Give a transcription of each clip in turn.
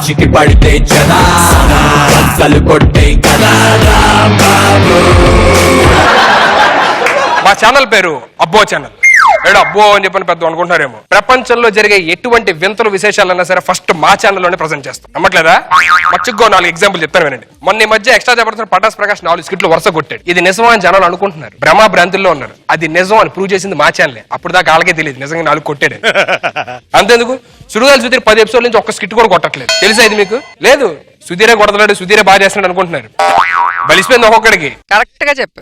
మార్చికి పడితే జనా కలు కొట్టే కదా బాబు. మా ఛానల్ పేరు అబ్బో ఛానల్. ఏడు అబ్బో అని చెప్పని పెద్ద అనుకుంటారేమో. ప్రపంచంలో జరిగే ఎటువంటి వింతలు విశేషాలన్నా సరే ఫస్ట్ మా ఛానల్లోనే ప్రజెంట్ చేస్తాం. నమ్మట్లేదా? మచ్చిగో 4 ఎగ్జాంపుల్ చెప్తాను వినండి. మొన్న ఈ మధ్య ఎక్స్ట్రా జబర్దస్త్ పటాస్ ప్రకాష్ 4 స్కిట్లు వరుస కొట్టాడు. ఇది నిజం అని జనాలు అనుకుంటున్నారు, భ్రమా భ్రాంతుల్లో ఉన్నారు. అది నిజం అని ప్రూవ్ చేసింది మా ఛానలే. అప్పుడు దాకా వాళ్ళకే తెలియదు నిజంగా 4 కొట్టాడు. అంతేందుకు సుడిగాలి సుధీర్ 10 ఎపిసోడ్ నుంచి ఒక్క స్కిట్ కూడా కొట్టట్లేదు. తెలుసా ఇది మీకు? లేదు, సుధీరే కొడతలేడు, సుధీరే బాగా చేస్తున్నాడు అనుకుంటున్నారు. బలిసిపోయింది ఒక్కొక్కడికి. కరెక్ట్ గా చెప్పు.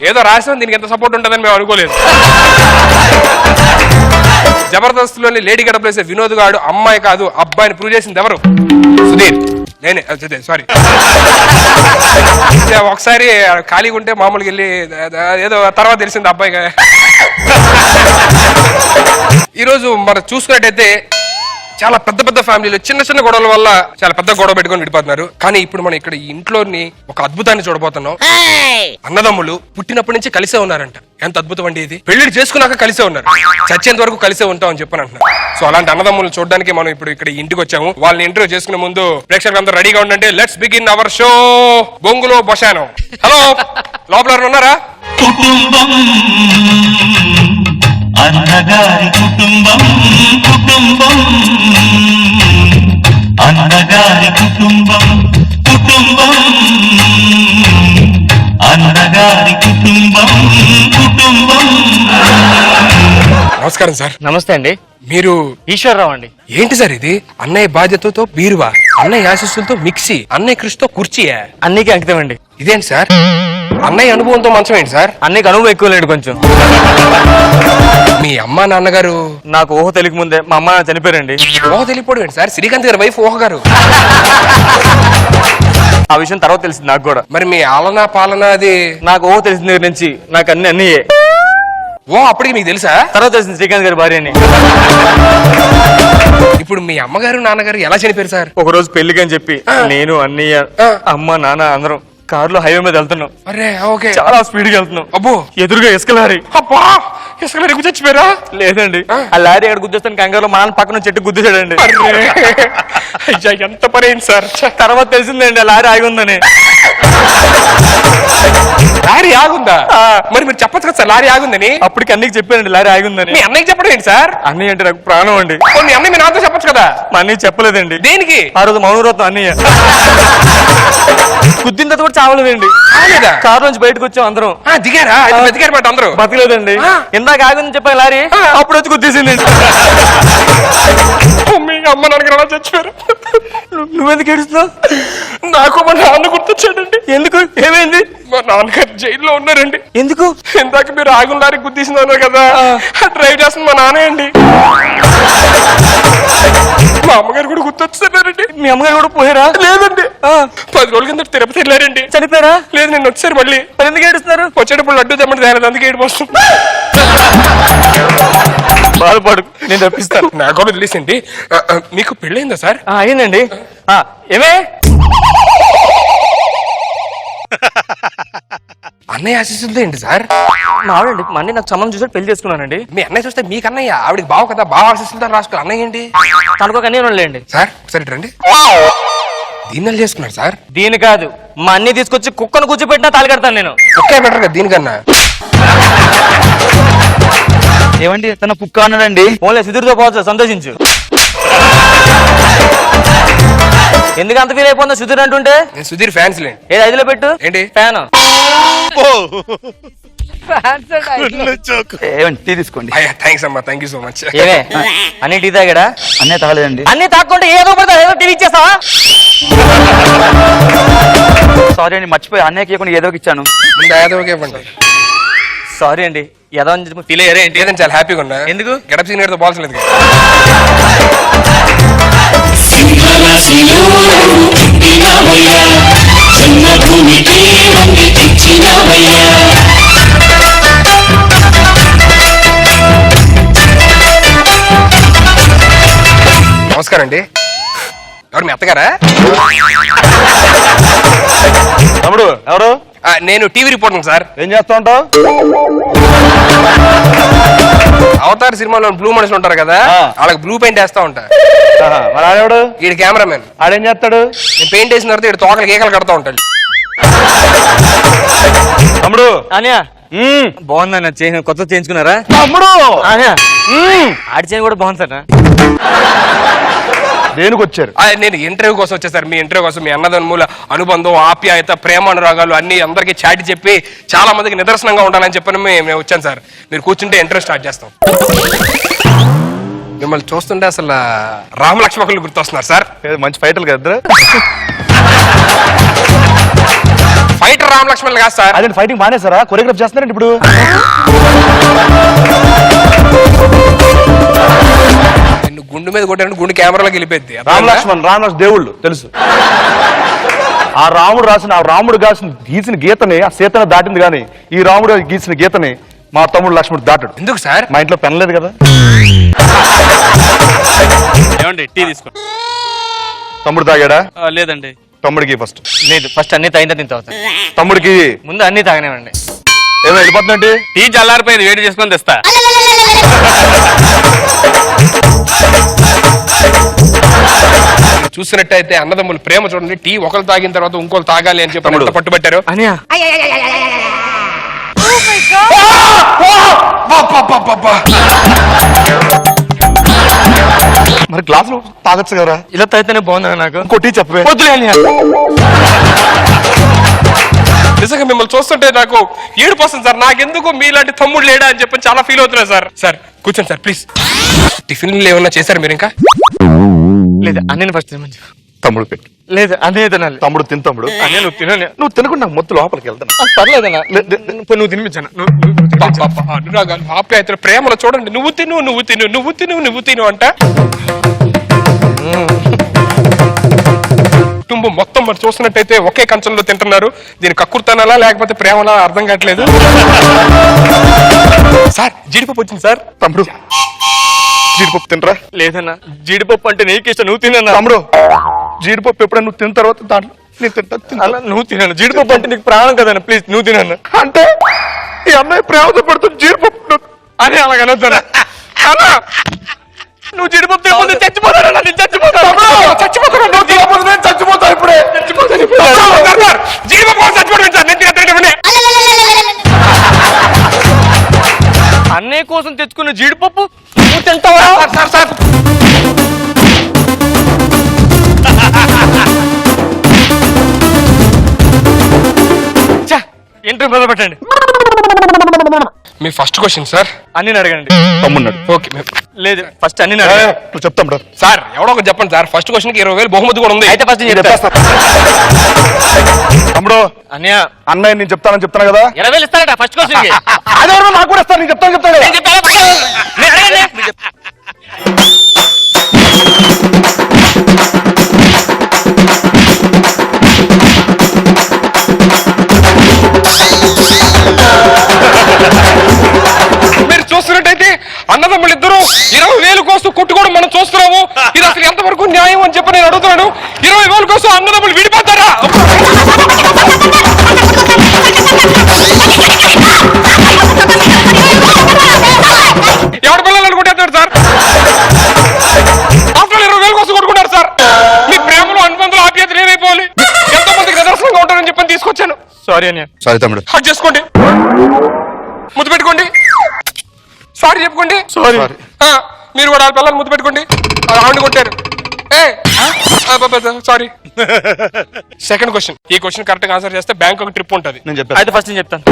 ఏదో రాసాం, దీనికి ఎంత సపోర్ట్ ఉంటుందని మేము అనుకోలేదు. జబర్దస్త్ లోని లేడీ గడప వేసే వినోద్ గాడు అమ్మాయి కాదు అబ్బాయిని ప్రూవ్ చేసింది ఎవరు? సుధీర్. నేనే. సారీ. ఒకసారి ఖాళీగా ఉంటే మామూలుగా వెళ్ళి ఏదో తర్వాత తెలిసింది అబ్బాయిగా. ఈరోజు మనం చూసుకున్నట్టయితే చాలా పెద్ద పెద్ద ఫ్యామిలీలో చిన్న చిన్న గొడవల వల్ల చాలా పెద్ద గొడవ పెట్టుకొని విడిపోతున్నారు. కానీ ఇప్పుడు మనం ఇక్కడ ఈ ఇంట్లోని ఒక అద్భుతాన్ని చూడబోతున్నాం. అన్నదమ్ములు పుట్టినప్పటి నుంచి కలిసే ఉన్నారంట. ఎంత అద్భుతం అండి ఇది. పెళ్లిళ్ళు చేసుకున్నాక కలిసే ఉన్నారు, చచ్చేంత వరకు కలిసే ఉంటాం అని చెప్పని అంటున్నారు. సో అలాంటి అన్నదమ్ములు చూడడానికి మనం ఇప్పుడు ఇక్కడ ఇంటికి వచ్చాము. వాళ్ళని ఇంటర్వ్యూ చేసుకునే ముందు ప్రేక్షకులు అందరూ రెడీగా ఉండండి. లెట్స్ బిగిన్ అవర్ షో బొంగులో బొషానో. హలో, లోపల ఉన్నారా? అన్నగారి కుటుంబం కుటుంబం అన్నగారి కుటుంబం కుటుంబం అన్నగారి కుటుంబం కుటుంబం. నమస్కారం సార్. నమస్తే అండి. మీరు? ఈశ్వరరావు అండి. ఏంటి సార్ ఇది? అన్నయ్య బాధ్యతతో బీరువా, అన్నయ్య ఆశీస్సులతో మిక్సీ, అన్నయ్య కృషితో కుర్చీయా? అన్నికి అంకితం అండి. ఇదేంటి సార్? అన్నయ్య అనుభవంతో మంచం ఏంటి సార్? అన్నికి అనుభవం ఎక్కువ లేడు కొంచెం. మీ అమ్మా నాన్నగారు? నాకు ఊహ తెలియక ముందే మా అమ్మ చనిపోయారండి. ఊహ తెలియపోవడం ఏంటి సార్? శ్రీకాంత్ గారి వైఫ్ ఊహ గారు. ఆ విషయం తర్వాత తెలిసింది నాకు కూడా. మరి మీ ఆలనా పాలన అది? నాకు ఊహ తెలిసిన దగ్గర నుంచి నాకు అన్నయ్యే. ఓ, అప్పటికి మీకు తెలుసా? తర్వాత తెలిసింది శ్రీకాంత్ గారి భార్య అని. ఇప్పుడు మీ అమ్మగారు నాన్నగారు ఎలా చనిపోయారు సార్? ఒక రోజు పెళ్లికి అని చెప్పి నేను, అన్నయ్య, అమ్మ, నాన్న అందరం కారులో హైవే మీద వెళ్తున్నాం. అరే ఓకే. చాలా స్పీడ్ గా వెళ్తున్నాం. అబ్బో, ఎదురుగా ఇసుక లారీ. అబ్బా, ఇసుక లారీ చచ్చిపోయారా? లేదండి, ఆ లారీ ఎక్కడ గుద్దేస్తాను కంగారులో మా నాన్న పక్కన చెట్టు గుద్దేశాడండి. ఎంత పని అయింది సార్? తర్వాత తెలిసిందండి ఆ లారీ ఆగి ఉందని. లారీ ఆగుందా? మరి మీరు చెప్పచ్చు కదా సార్ లారీ ఆగుందని. అప్పటికి అన్నయ్యకి చెప్పానండి లారీ ఆగుందని. మీ అన్నయ్యకి చెప్పడం ఏంటి సార్? అన్నయ్య అంటే నాకు ప్రాణం అండి. మీ అన్నయ్య మీ నాతో చెప్పచ్చు కదా. మా అన్నయ్య చెప్పలేదండి. దేనికి? ఆ రోజు మౌనవ్రతం అన్నయ్య గుద్దిన తర్వాత కూడా చావలేదండి. కారు నుంచి బయటకు వచ్చాం అందరం. దిగారా? బతికారు మాట అందరూ? బతకలేదండి. ఇందాక ఆగుందని చెప్పాను లారీ, అప్పుడు వచ్చి గుద్దేసిందండి. అమ్మ నాన్నగారు చచ్చిపోయారు. నువ్వెందుకు ఏడుస్తున్నావు? నాకు మా నాన్న గుర్తొచ్చాడండి. ఎందుకు? ఏమైంది? మా నాన్నగారు జైల్లో ఉన్నారండి. ఎందుకు? ఇందాక మీరు ఆగుల లారీ గుద్దేసింది అన్నారు కదా, డ్రైవ్ చేస్తుంది మా నాన్న అండి. మా అమ్మగారు కూడా గుర్తొచ్చారండి. మీ అమ్మగారు కూడా పోయారా? లేదండి, 10 రోజుల కింద తిరుపతి వెళ్ళారండి. చనిపోయారా? లేదు, నేను వచ్చారు మళ్ళీ. ఎందుకు ఏడుస్తున్నారు? వచ్చేటప్పుడు లడ్డు తెమ్మంటే తేలేదు, అందుకే ఏడు వస్తుంది. బాధపడు, నేను తప్పిస్తాను. నాకు కూడా తెలిసింది. మీకు పెళ్ళైందా సార్? అయ్యిందండి. ఏమే అన్నయ్య ఆశీస్సులతో ఏంటి సార్? మా ఆవిడండి, మా అన్నయ్య నాకు సంబంధం చూసాడు, పెళ్లి చేసుకున్నానండి. మీ అన్నయ్య చూస్తే మీకు అన్నయ్య, ఆవిడకి బావ కదా, బావ ఆశీస్సులతో రాసుకో. అన్నయ్య ఏంటి? తనకొక అన్నయ్య లేండి సార్. ఒకసారి రండి. దీన్ని చేసుకున్నారు సార్? దీని కాదు, మా అన్నయ్య తీసుకొచ్చి కుక్కను కూర్చోబెట్టినా తాళి కడతాను నేను. ఒకే బెటర్ కదా దీనికన్నా. ఏమండి తన కుక్క అన్నాడండి. ఓన్లీ సుధీర్తో పోవచ్చు, సంతోషించు. ఎందుకు అంత ఫీల్ అయిపోతుందో సుధీర్ అంటుంటే? నేను సుధీర్ ఫ్యాన్స్ లేండి. ఏది 5లో పెట్టు. ఏంటి ఫ్యాన్? టీ తీసుకోండి. థ్యాంక్స్ అమ్మా, థ్యాంక్ యూ సో మచ్. ఏమే అన్ని టీ తాగాడా? అన్నీ తాగలేదండి. అన్ని తాక్కుంటే ఏదో ఏదో టీవీ ఇచ్చేస్తావా? సారీ అండి, మర్చిపోయి అన్నయ్యకి ఇవ్వకుండా ఏదో ఇచ్చాను. ఇవ్వండి. సారీ అండి, ఏదో ఫీల్ అయ్యారా ఏంటి? లేదండి, చాలా హ్యాపీగా ఉన్నా. ఎందుకు? గడప సీనియర్తో బాల్సలేదు. నమస్కారం అండి. ఎవరు మీ అత్తగారా? తమ్ముడు ఎవరు? నేను టీవీ రిపోర్టర్ సార్. ఏం చేస్తా ఉంటావు? అవతార్ సినిమాలో బ్లూ మనుషులు ఉంటారు కదా, వాళ్ళకి బ్లూ పెయింట్ వేస్తా ఉంటా. మరి ఆడేవాడు? ఈడు కెమెరామెన్. ఆడేం చేస్తాడు? నేను పెయింట్ వేసిన తర్వాత ఈడు తోకలు కేకలు కడతా ఉంటాడు. తమ్ముడు అనియా బాగుందన్న కొత్త చేయించుకున్నారా? తమ్ముడు అనియా ఆడి చేయని కూడా బాగుంది సార్. దేనికి వచ్చారు? నేను ఇంటర్వ్యూ కోసం వచ్చా సార్. మీ ఇంటర్వ్యూ కోసం మీ అన్నదమ్ముల అనుబంధం, ఆప్యాయత, ప్రేమ అనురాగాలు అన్ని అందరికీ చాటి చెప్పి చాలా మందికి నిదర్శనంగా ఉండాలని చెప్పని మేము వచ్చాను సార్. మీరు కూర్చుంటే ఇంటర్వ్యూ స్టార్ట్ చేస్తాం. మిమ్మల్ని చూస్తుంటే అసలు రామలక్ష్మకులు గుర్తొస్తున్నారు సార్. మంచి ఫైటర్లు కదా. ఫైటర్ రామలక్ష్మణులు కాదు సార్. అదే ఫైటింగ్ మానేసారా? కొరియోగ్రాఫ్ చేస్తున్నారండి ఇప్పుడు. నిన్ను గుండు మీద కొట్టారంటే గుండు కెమెరాలోకి వెళ్ళిపోద్ది. రామలక్ష్మణ్ దేవుళ్ళు తెలుసు. ఆ రాముడు గీసిన గీతని ఆ సీతను దాటింది కానీ ఈ రాముడు గీసిన గీతని మా తమ్ముడు లక్ష్మణుడు దాటాడు. ఎందుకు సార్? మా ఇంట్లో పెన్ లేదు కదా. ఏమండి టీ తీసుకో. తమ్ముడు తాగాడా? లేదండి. తమ్ముడికి ఫస్ట్. లేదు, ఫస్ట్ అన్ని తాగిన తర్వాత. తమ్ముడికి ముందు అన్ని తాగనేవండి. ఏమో వెళ్ళిపోతుందండి. టీ చల్లారిపోయింది, వేడి చేసుకొని తెస్తా. చూసినట్టయితే అన్నదమ్ములు ప్రేమ చూడండి. టీ ఒకరు తాగిన తర్వాత ఇంకోరు తాగాలి అని చెప్పి ఎంత పట్టుబట్టారు. అనియా మరి గ్లాసులు తాగొచ్చు కదా. ఇలా తాగితేనే బాగుందా నాకు? ఇంకో టీ చెప్పవే. వద్దులే అనియా. నిజంగా మిమ్మల్ని చూస్తుంటే నాకు ఏడుపు వస్తుంది సార్. నాకెందుకు మీలాంటి తమ్ముడు లేడా అని చెప్పి చాలా ఫీల్ అవుతున్నా సార్. సార్ కూర్చోండి సార్ ప్లీజ్. టిఫిన్లు ఏమన్నా చేశారు మీరు ఇంకా? లేదు, అన్నయ్య ఫస్ట్ తినమని చెప్పు. తమ్ముడు పెట్టు. లేదు, అన్నయ్య తినాలి. తమ్ముడు తిని. తమ్ముడు అన్నయ్య నువ్వు తిన. నువ్వు తినకుండా నాకు మొత్తం లోపలికి వెళ్తాను. పర్లేదన్నా, నువ్వు తినిపించాను. అనురాగాలు, ఆప్యాయతలు, ప్రేమలు చూడండి. నువ్వు తిను నువ్వు తిను నువ్వు తిను నువ్వు తిను అంట. కుటుంబం మొత్తం మరి చూస్తున్నట్టయితే ఒకే కంచంలో తింటున్నారు. దీని కక్కుర్తనాలా లేకపోతే ప్రేమలా అర్థం కావట్లేదు. సార్ జీడిపప్పు వచ్చింది సార్. తమ్ముడు జీడిపప్పు తినరా? లేదన్నా, జీడిపప్పు అంటే నీకు ఇష్టం, నువ్వు తినన్నా. తమ్ముడు జీడిపప్పు ఎప్పుడైనా నువ్వు తిన్న తర్వాత దాంట్లో నేను తింటా. అలా నువ్వు తినను. జీడిపప్పు అంటే నీకు ప్రాణం కదన్నా, ప్లీజ్ నువ్వు తినన్నా. అంటే ఈ అమ్మాయి ప్రేమతో పడుతుంది జీడిపప్పు అని అలాగ అనొద్దానా? అన్నా నువ్వు జీడిపప్పు తినకపోతే చచ్చిపోతాను. నేను చచ్చిపోతాను. చచ్చిపోతా ఇప్పుడే. అన్నయ్య కోసం తెచ్చుకున్న జీడిపప్పు నువ్వు తింటావా? ఇంటర్వ్యూ మొదలు పెట్టండి. మీ ఫస్ట్ క్వశ్చన్ సార్. అన్ని అడగండి. తమ్మున్నాడు. ఓకే. లేదు, ఫస్ట్ అన్ని అడగండి. నువ్వు చెప్తాం సార్ ఎవడో ఒకటి చెప్పండి సార్. ఫస్ట్ క్వశ్చన్ కి 20,000 బహుమతి కూడా ఉంది. అయితే ఫస్ట్ నేను చెప్తా. తమ్ముడు అన్నయ్య అన్నయ్య నేను చెప్తాను కదా. 20,000 ఇస్తారట ఫస్ట్ క్వశ్చన్ కి. అదే నాకు కూడా ఇస్తాను. నేను చెప్తాను కదా. మీరు చూస్తున్నట్టయితే అన్నదమ్ములు ఇద్దరు 20,000 కోసం కొట్టుకోవడం మనం చూస్తున్నాము. ఇది అసలు ఎంతవరకు న్యాయం అని చెప్పి నేను అడుగుతున్నాను. 20,000 కోసం అన్నదమ్ములు విడిపోతారా? ఎవరి పిల్లలు అనుకుంటున్నారు సార్? అసలు 20,000 కోసం కొట్టుకుంటారు సార్. మీ ప్రేమలో అనుబంధాలు ఆప్యాయతలు ఏమైపోవాలి? ఎంతో మందికి నిదర్శనంగా ఉంటారని చెప్పని తీసుకొచ్చాను. సారీ అన్నయ్య. సారీ తమ్ముడు. హక్ చేసుకోండి, ముద్దు పెట్టుకోండి, సారీ చెప్పుకోండి. మీరు కూడా వాళ్ళ పిల్లలు ముద్దు పెట్టుకోండి. ఆవిడ కొట్టారు. సారీ. Second question. ఈ క్వశ్చన్ కరెక్ట్ గా ఆన్సర్ చేస్తే బ్యాంక్ ఒక ట్రిప్ ఉంటుంది. నేను చెప్పాను. అయితే ఫస్ట్ నేను చెప్తాను.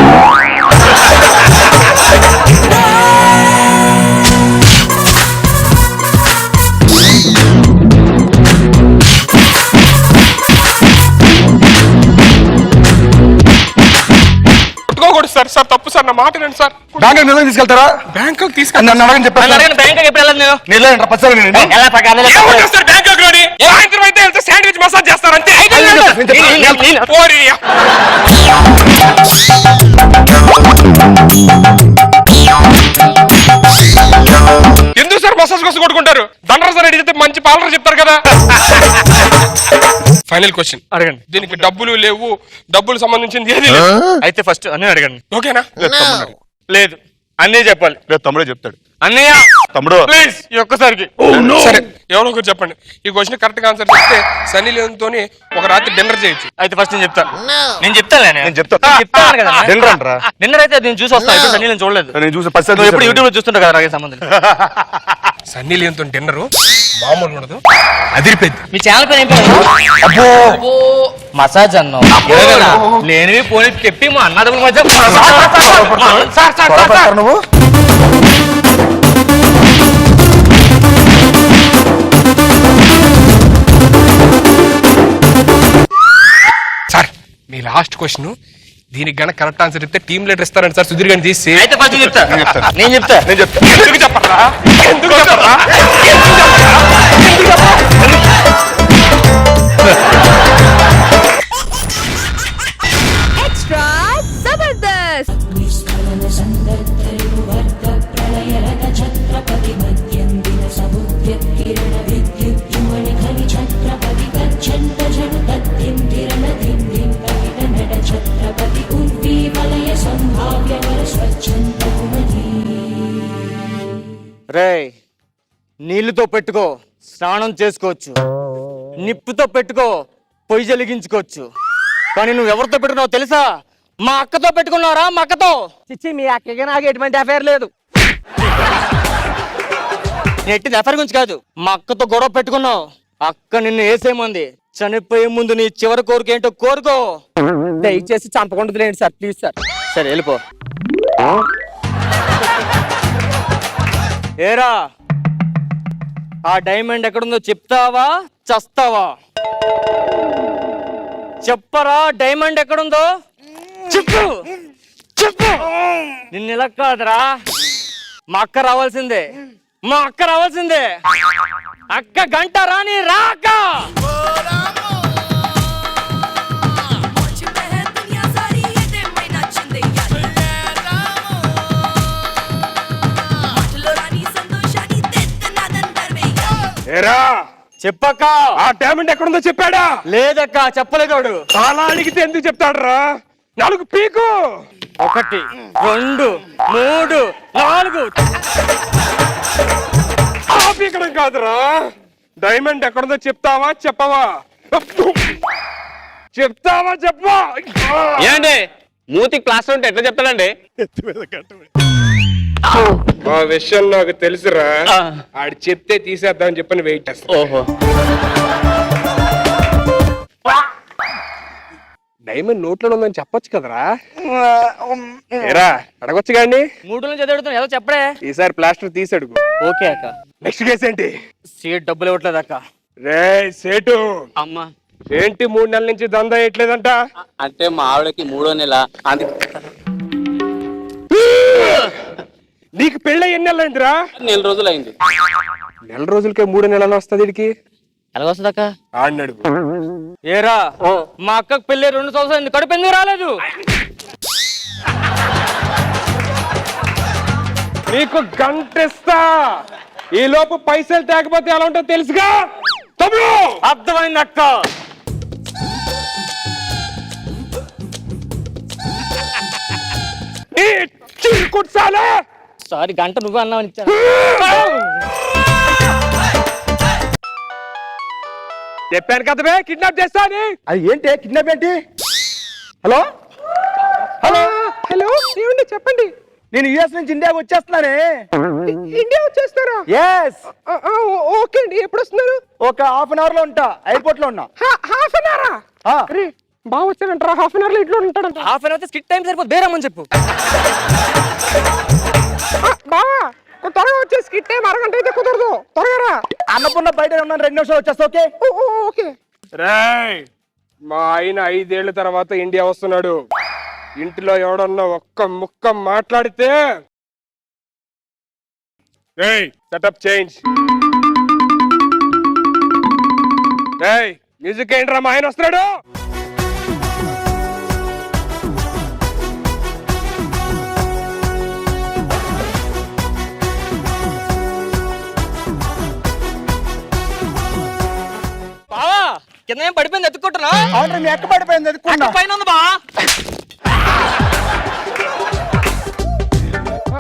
కొట్టుకోకూడదు సార్. సార్ తప్పు సార్, నా మాట రండి సార్. బ్యాంక్ నిజంగా తీసుకెళ్తారా? బ్యాంక్ నన్ను తీసుకెళ్ళి అడగని చెప్పాను. బ్యాంక్ ఎప్పుడు వెళ్ళదు నేను. నేను పచ్చాలి నేను. బ్యాంకాక్ లోని సాయంత్రం అయితే వెళ్తే శాండ్విచ్ మసాజ్ చేస్తారంటే. ఎందుకు సార్ మసాజ్ కోసం కొట్టుకుంటారు? దండరా సార్ అడిగితే మంచి పాలన చెప్తారు కదా. ఫైనల్ క్వశ్చన్ అడగండి. దీనికి డబ్బులు లేవు, డబ్బులు సంబంధించింది ఏది లేదు. అయితే ఫస్ట్ అన్నయ్య అడగండి. ఓకేనా? లేదు అన్నయ్య చెప్పాలి. రేపు తమ్ముడే చెప్తాడు. అన్నయ్య తమ్ముడు ప్లీజ్ ఈ ఒక్కసారికి. సరే ఎవరో ఒకరు చెప్పండి. ఈ క్వశ్చన్ కరెక్ట్ గా ఆన్సర్ చెప్తే సన్నీ లియోన్తోని ఒక రాత్రి డిన్నర్ చేయొచ్చు. అయితే ఫస్ట్ నేను చెప్తాను. నేను చెప్తాను నేను చెప్తా. చెప్తాను కదా. డిన్నర్ అంటారా? డిన్నర్ అయితే నేను చూసి వస్తాను. ఇప్పుడు సన్నీ నేను చూడలేదు. నేను చూసి పది నువ్వు ఎప్పుడు యూట్యూబ్ లో చూస్తుంటా కదా నాకు సంబంధం. సన్నీ లియోన్తో డిన్నర్ మామూలు ఉండదు, అదిరిపోయింది. మీ ఛానల్ పేరు ఏం పేరు? మసాజ్ అన్నావు లేనివి పోనీ చెప్పి మా అన్నదమ్ముల మధ్య నువ్వు సార్ మీ లాస్ట్ క్వశ్చన్, దీనికి గనక కరెక్ట్ ఆన్సర్ చెప్తే టీమ్ లీడర్ ఇస్తారండి సార్, సుధీర్ గారిని తీసి. అయితే ఫస్ట్ చెప్తా. నేను చెప్తా. ఎందుకు చెప్పరా? ఎందుకు చెప్పరా? एक्स्ट्रा जबरदस्त రేయ్ నీళ్లతో పెట్టుకో స్నానం చేసుకోవచ్చు, నిప్పుతో పెట్టుకో పొయ్యి వెలిగించుకోవచ్చు, కానీ నువ్వు ఎవరితో పెట్టుకున్నావు తెలుసా? మా అక్కతో పెట్టుకున్నారా? మా అక్కతో. చిచ్చి మీ అక్కకి నాకు ఎటువంటి అఫైర్ లేదు. నెట్టింది అఫైర్ గురించి కాదు, మా అక్కతో గొడవ పెట్టుకున్నావు. అక్క నిన్ను వేసేమంది. చనిపోయే ముందు నీ చివరి కోరిక ఏంటో కోరుకో. దయచేసి చంపకుండా లేండి సార్, ప్లీజ్ సార్. సరే వెళ్ళిపో. ఏరా ఆ డైమండ్ ఎక్కడుందో చెప్తావా చస్తావా? చెప్పరా డైమండ్ ఎక్కడుందో చెప్పు చెప్పు. నిన్ను ఇలా కాదురా, మా అక్క రావాల్సిందే, మా అక్క రావాల్సిందే. అక్క గంట రాని రాక. ఏరా చెప్పక్క. ఆ డైమండ్ ఎక్కడుందో చెప్పాడా? లేదక్క చెప్పలేదోడు. చాలా అడిగితే ఎందుకు చెప్తాడురా? 4 పీకు. 1 2 3 4. ఆ పీకడం కాదురా, డైమండ్ ఎక్కడుందో చెప్తావా చెప్పవా? చెప్తావా చెప్పవా? ఏంటి మూతికి ప్లాస్టర్ ఉంటే ఎట్లా చెప్తాడండి? ఆ విషయం నాకు తెలుసురా, ఆడు చెప్తే తీసేద్దామని చెప్పని వెయిట్ చేస్తా. ఓహో డైమండ్ నోట్లో ఉందని చెప్పొచ్చు కదరా? ఏరా అడగొచ్చు కానీ 3 నుంచి చదువుతున్నా ఏదో చెప్పడే. ఈసారి ప్లాస్టర్ తీసి అడుగు. ఓకే అక్క. నెక్స్ట్ కేసు ఏంటి? సీట్ డబ్బులు ఇవ్వట్లేదు అక్క. రే సేటు, అమ్మా ఏంటి 3 నెలల నుంచి దందా వేయట్లేదంట? అంటే మా ఆవిడకి 3వ నెల. నీకు పెళ్ళి ఎన్ని నెలలు అయిందిరా? 4 నెలలు అయింది. 1 నెల రోజులకే 3 నెలలు వస్తుంది వీడికి. ఎలాగొస్తుంది అక్క? ఆడినాడు. ఏరా మా అక్కకు పెళ్ళి 2 సంవత్సరాలు కడుపు ఎందుకు రాలేదు? నీకు గంటిస్తా, ఈ లోపు పైసలు తేకపోతే ఎలా ఉంటుందో తెలుసుగా తమ్ముడు. అర్థమైంది అక్క. కుట్సాలే. సారీ గంట నువ్వు అన్నావని ఇచ్చాను. చెప్పాను కదా కిడ్నాప్ చేస్తా అని. అది ఏంటి కిడ్నాప్ ఏంటి? హలో హలో హలో ఏమండి చెప్పండి. నేను యుఎస్ నుంచి ఇండియాకి వచ్చేస్తున్నానే. ఇండియా వచ్చేస్తారా? ఎస్. ఓకే అండి, ఎప్పుడు వస్తున్నారు? ఒక హాఫ్ అన్ అవర్ లో ఉంటా, ఎయిర్పోర్ట్ లో ఉన్నా. హాఫ్ అన్ అవరా? బాగా వచ్చానంటారా? హాఫ్ అన్ అవర్ లో ఇంట్లో ఉంటాడంట. Half an hour skit time సరిపోతుంది, బేరమ్మని చెప్పు. బావా త్వరగా వచ్చే స్కిట్ టైం అరగంట అయితే కుదరదు, త్వరగా రా. అన్నపూర్ణ బయట ఉన్నాను, 2 నిమిషాలు వచ్చేస్తా. Okay okay. రేయ్ మా ఆయన 5 ఏళ్ల తర్వాత ఇండియా వస్తున్నాడు. ఇంటిలో ఎవడన్నా ఒక్క ముక్క మాట్లాడితే రేయ్ సెటప్ చేంజ్. రేయ్ మ్యూజిక్ ఏంట్రా, మా ఆయన వస్తున్నాడు. బావా కింద ఏం పడిపోయింది ఎత్తుకుంటున్నా అవును మీ ఎక్క పడిపోయింది ఎత్తుకున్నా పైన ఉంది బా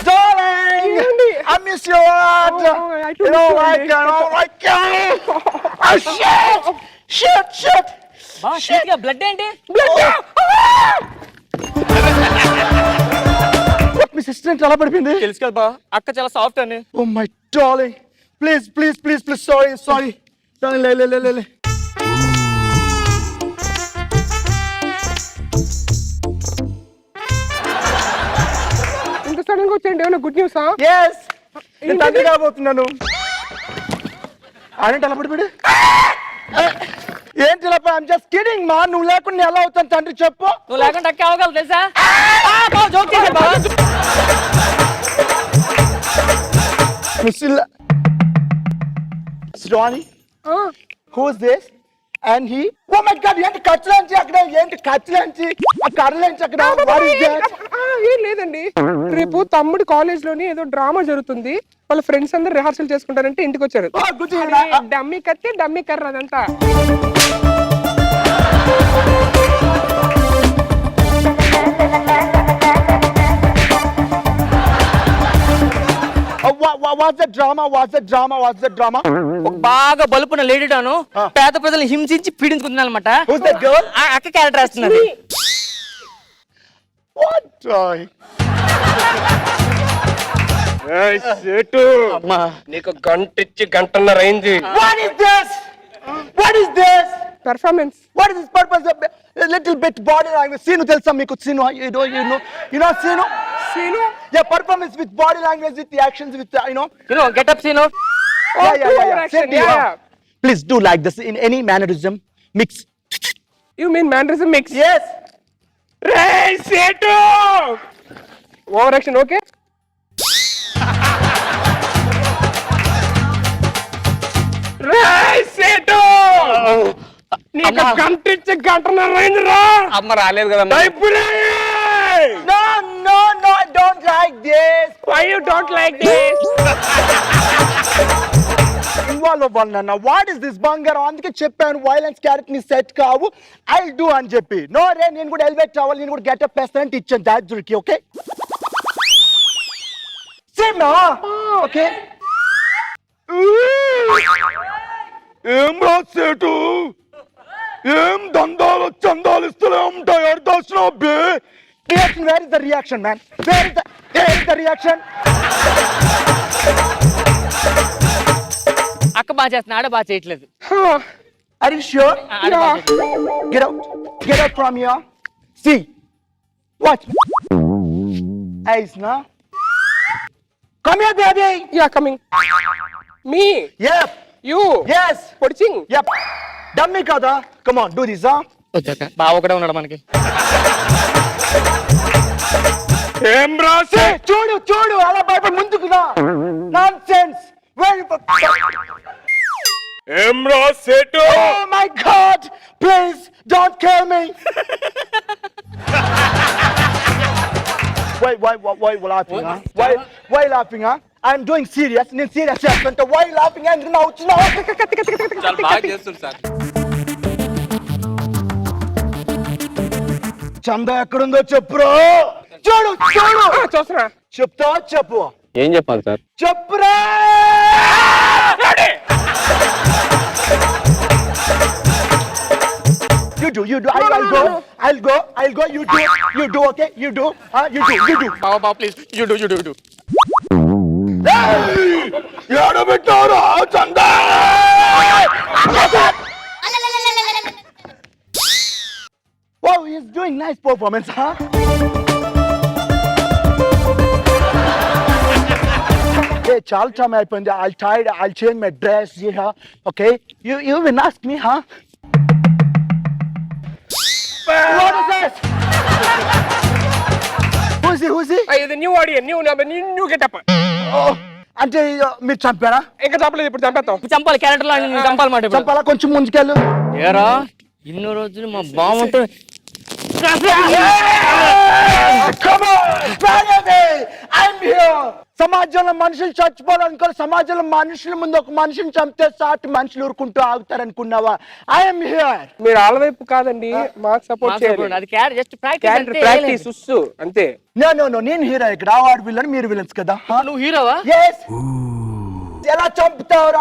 Darling, I miss you a lot. You know, I can't. Oh, shit. బా షీట్ గా బ్లడ్ ఏంటి మీ సిస్టర్ చాలా పడిపోయింది. తెలుసు కదా బా అక్క చాలా సాఫ్ట్ అని Oh my darling, please, sorry. Darling, లే. ఇంత సడన్ గా వచ్చేయండి ఏమైనా గుడ్ న్యూసా Yes. నేను తండ్రి కాబోతున్నాను. ఆడేంటి అలా పడిపోయాడు? ఏంటి ఇలా ఐమ్ జస్ట్ కిడింగ్ మా. నువ్వు లేకుండా ఎలా అవుతాను తండ్రి చెప్పు. నువ్వు లేకుండా అక్క అవగలవు తెలుసా జోక్ చేసే బా Priscilla. Ronnie. Who's this? And he? Oh my God! ఏంటి ఖర్చులంచి అక్కడ ఏంటి ఖర్చులంచి ఆ కర్రలంచి అక్కడ what is that? ఏం లేదండి రేపు తమ్ముడి కాలేజ్ లోని ఏదో డ్రామా జరుగుతుంది వాళ్ళ ఫ్రెండ్స్ అందరు రిహార్సల్ చేసుకుంటారంటే ఇంటికి వచ్చారు Oh, good to hear. Dummy కత్తి డమ్మీ కర్ర అదంతా What's the drama? బాగా బలుపున లేడీటాను పేద ప్రజల్ని హింసించి పీడించుకుంటున్నా అనమాట Who's that girl? అక్క క్యారెక్టర్ వేస్తున్నది What? Hey, Setu. నీకు గంట ఇచ్చి గంటన్నర అయింది. What is this? Performance What is this purpose of a little bit body language? Sinu telsa meeku Sinu. You know Sinu? Seenu Yeah, performance with body language, with the actions, with get up Seenu Yeah. Same to you. Please do like this in any mannerism. Mix. You mean mannerism mix Yes. రేయ్ సేటు over action okay రేయ్ సేటు నీకు గంట ఇచ్చి గంటన్నర అయిందిరా అమ్మ రాలేదు కదా No, I don't like this. why you don't like this involve అవ్వాలి నాన్న. వాట్ ఇస్ దిస్ బంగారం? అందుకే చెప్పాను వైలెన్స్ క్యారెక్టర్ ని సెట్ కావు ఐ డూ అని చెప్పి. నో రే నేను కూడా ఎలివేట్ అవ్వాలి, నేను కూడా గెటప్ వేస్తానంటే ఇచ్చాను దాచుడికి. ఓకే సేమ్ నా ఓకే. ఏం రాసేటు ఏం దందాలు చందాలు ఇస్తూనే ఉంటాయి అర్ధాసిన బే. Reaction where is the reaction man? Where is the reaction? అక్క బాగా చేస్తున్నా ఆడ బాగా చేయట్లేదు Are you sure? Get out from here. See, watch. Eyes now. Come here, baby. yeah coming me Yep. you Yes. పొడిచింగ్ Yep. Dummy kada. Come on, do this, huh? వచ్చాక బావ ఒకటే ఉన్నాడు మనకి ఏం రాసే చూడు అలా భయపడి ముందుకు రా. Nonsense. Where you? ఏం రాసేటు Oh my God! Please don't kill me. Why laughing, huh? Why laughing, huh? I'm doing serious. నేను serious చేస్తుంటే why laughing and నవ్వుతున్నావు? చాలా బాగా చేస్తుంది సార్. చందా ఎక్కడుందో చెప్పురా. చూడు చూస్తున్నా చెప్తా చెప్పు. ఏం చెప్పాలి సార్? చెప్పురా. You do. I'll go. You do. Okay. You do. You do. బావ ప్లీజ్ యూ డూ ఏడబెట్టారా చందా? Wow, he's doing nice performance, huh? Hey, చాలా time అయిపోయింది. I'll change my dress here. Okay? You even ask me, huh? What is this? Who's he? ఇది new ఆడియన్ new getup Oh, అంటే మీరు చంపారా? ఇంకా చంపలేదు ఇప్పుడు చంపేస్తాం చంపాలి క్యారెక్టర్ లో చంపాలన్నమాట ఇప్పుడు చంపాలా? కొంచెం ముందుకెళ్ళు. ఏరా ఇన్ని రోజులు మా బాగుంటే Come on, baby! I'm here. సమాజ సమాజంలో మనుషులు చచ్చిపోవాలనుకో, సమాజంలో మనుషుల ముందు ఒక మనిషిని చంపితే సాటి మనుషులు ఊరుకుంటూ ఆగుతారనుకున్నావా? I'm here. మీరు వాళ్ళ వైపు కాదండి, మాకు సపోర్ట్ చేయాలి. అది జస్ట్ ప్రాక్టీస్ అంతే. నో నేను హీరో ఇక్కడ, వాడు విలన్, మీరు విలన్స్ కదా. నువ్వు హీరోవా? Yes. ఎలా చంపుతారు?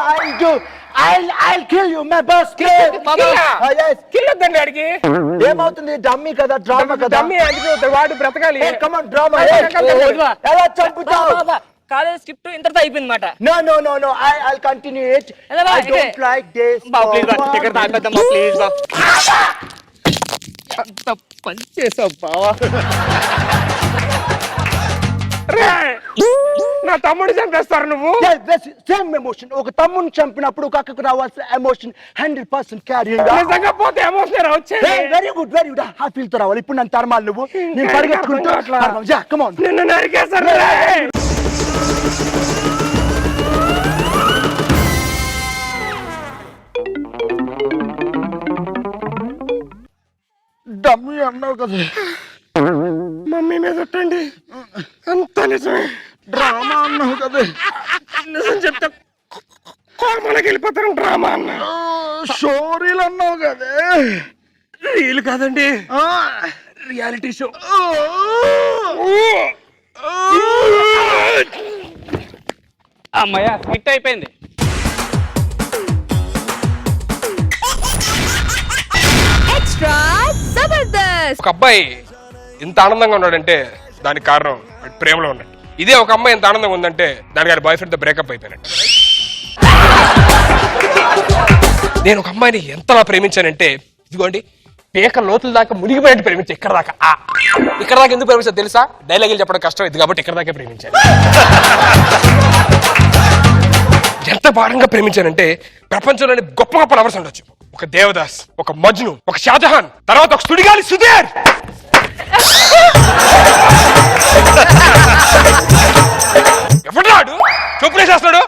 I'll kill you, my boss. Yes. కిల్లొద్దండి అడిగి. ఏమవుతుంది? డమ్మీ కదా, డ్రామా కదా. డమ్మీ అడిగి వాడు బ్రతకాలి. Come on, drama. ఎలా చంపుతావు? కాలేజ్ స్క్రిప్ట్ ఇంతతో అయిపోయింది మాట. No. I'll continue it. I don't like this. Please పని చేసావు బావా. నా తమ్ముడు చంపేస్తారు నువ్వు. Same emotion. ఒక తమ్ముని చంపినప్పుడు ఒక అక్కకు రావాల్సిన ఎమోషన్ 100% క్యారీ. నిజంగా పోతే ఎమోషన్ వచ్చేది. వెరీ గుడ్ ఆ ఫీల్ తో రావాలి. ఇప్పుడు నన్ను తరమాలి నువ్వు. నేను పరిగెత్తుకుంటూ కమ్ ఆన్. నిన్ను నరికేస్తారు. డమ్మీ అన్నావు కదా. మమ్మీ మీద పెట్టండి. అంత నిజమే. డ్రామా అన్నావు కదా. నిజం చెప్తే కోమలకి వెళ్ళిపోతారు. డ్రామా అన్న. షోరీలు అన్నావు కదా. రీల్ కాదండి, రియాలిటీ షో. అమ్మయ్య హిట్ అయిపోయింది. ఎక్స్ట్రా జబర్దస్త్. ఒక అబ్బాయి ఇంత ఆనందంగా ఉన్నాడంటే దానికి కారణం వాడి ప్రేమలో ఉన్నాడు. ఇదే ఒక అమ్మాయి ఎంత ఆనందంగా ఉందంటే దానికి వాడి బాయ్ ఫ్రెండ్ తో బ్రేకప్ అయిపోయినట్టు. నేను ఒక అమ్మాయిని ఎంతలా ప్రేమించానంటే ఇదిగోండి పేక లోతుల దాకా మునిగిపోయినట్టు ప్రేమించా. ఇక్కడ దాకా ఎందుకు ప్రేమించా తెలుసా? డైలాగులు చెప్పడం కష్టం ఇది కాబట్టి ఇక్కడ దాకా ప్రేమించాను. ఎంత భారంగా ప్రేమించానంటే ప్రపంచంలోని గొప్ప గొప్ప లవర్స్ ఉండొచ్చు. ఒక దేవదాస్, ఒక మజ్ను, ఒక షాజహాన్, తర్వాత ఒక సుడిగాలి సుధీర్. ఎవడాడు చూపులేసేస్తున్నాడు?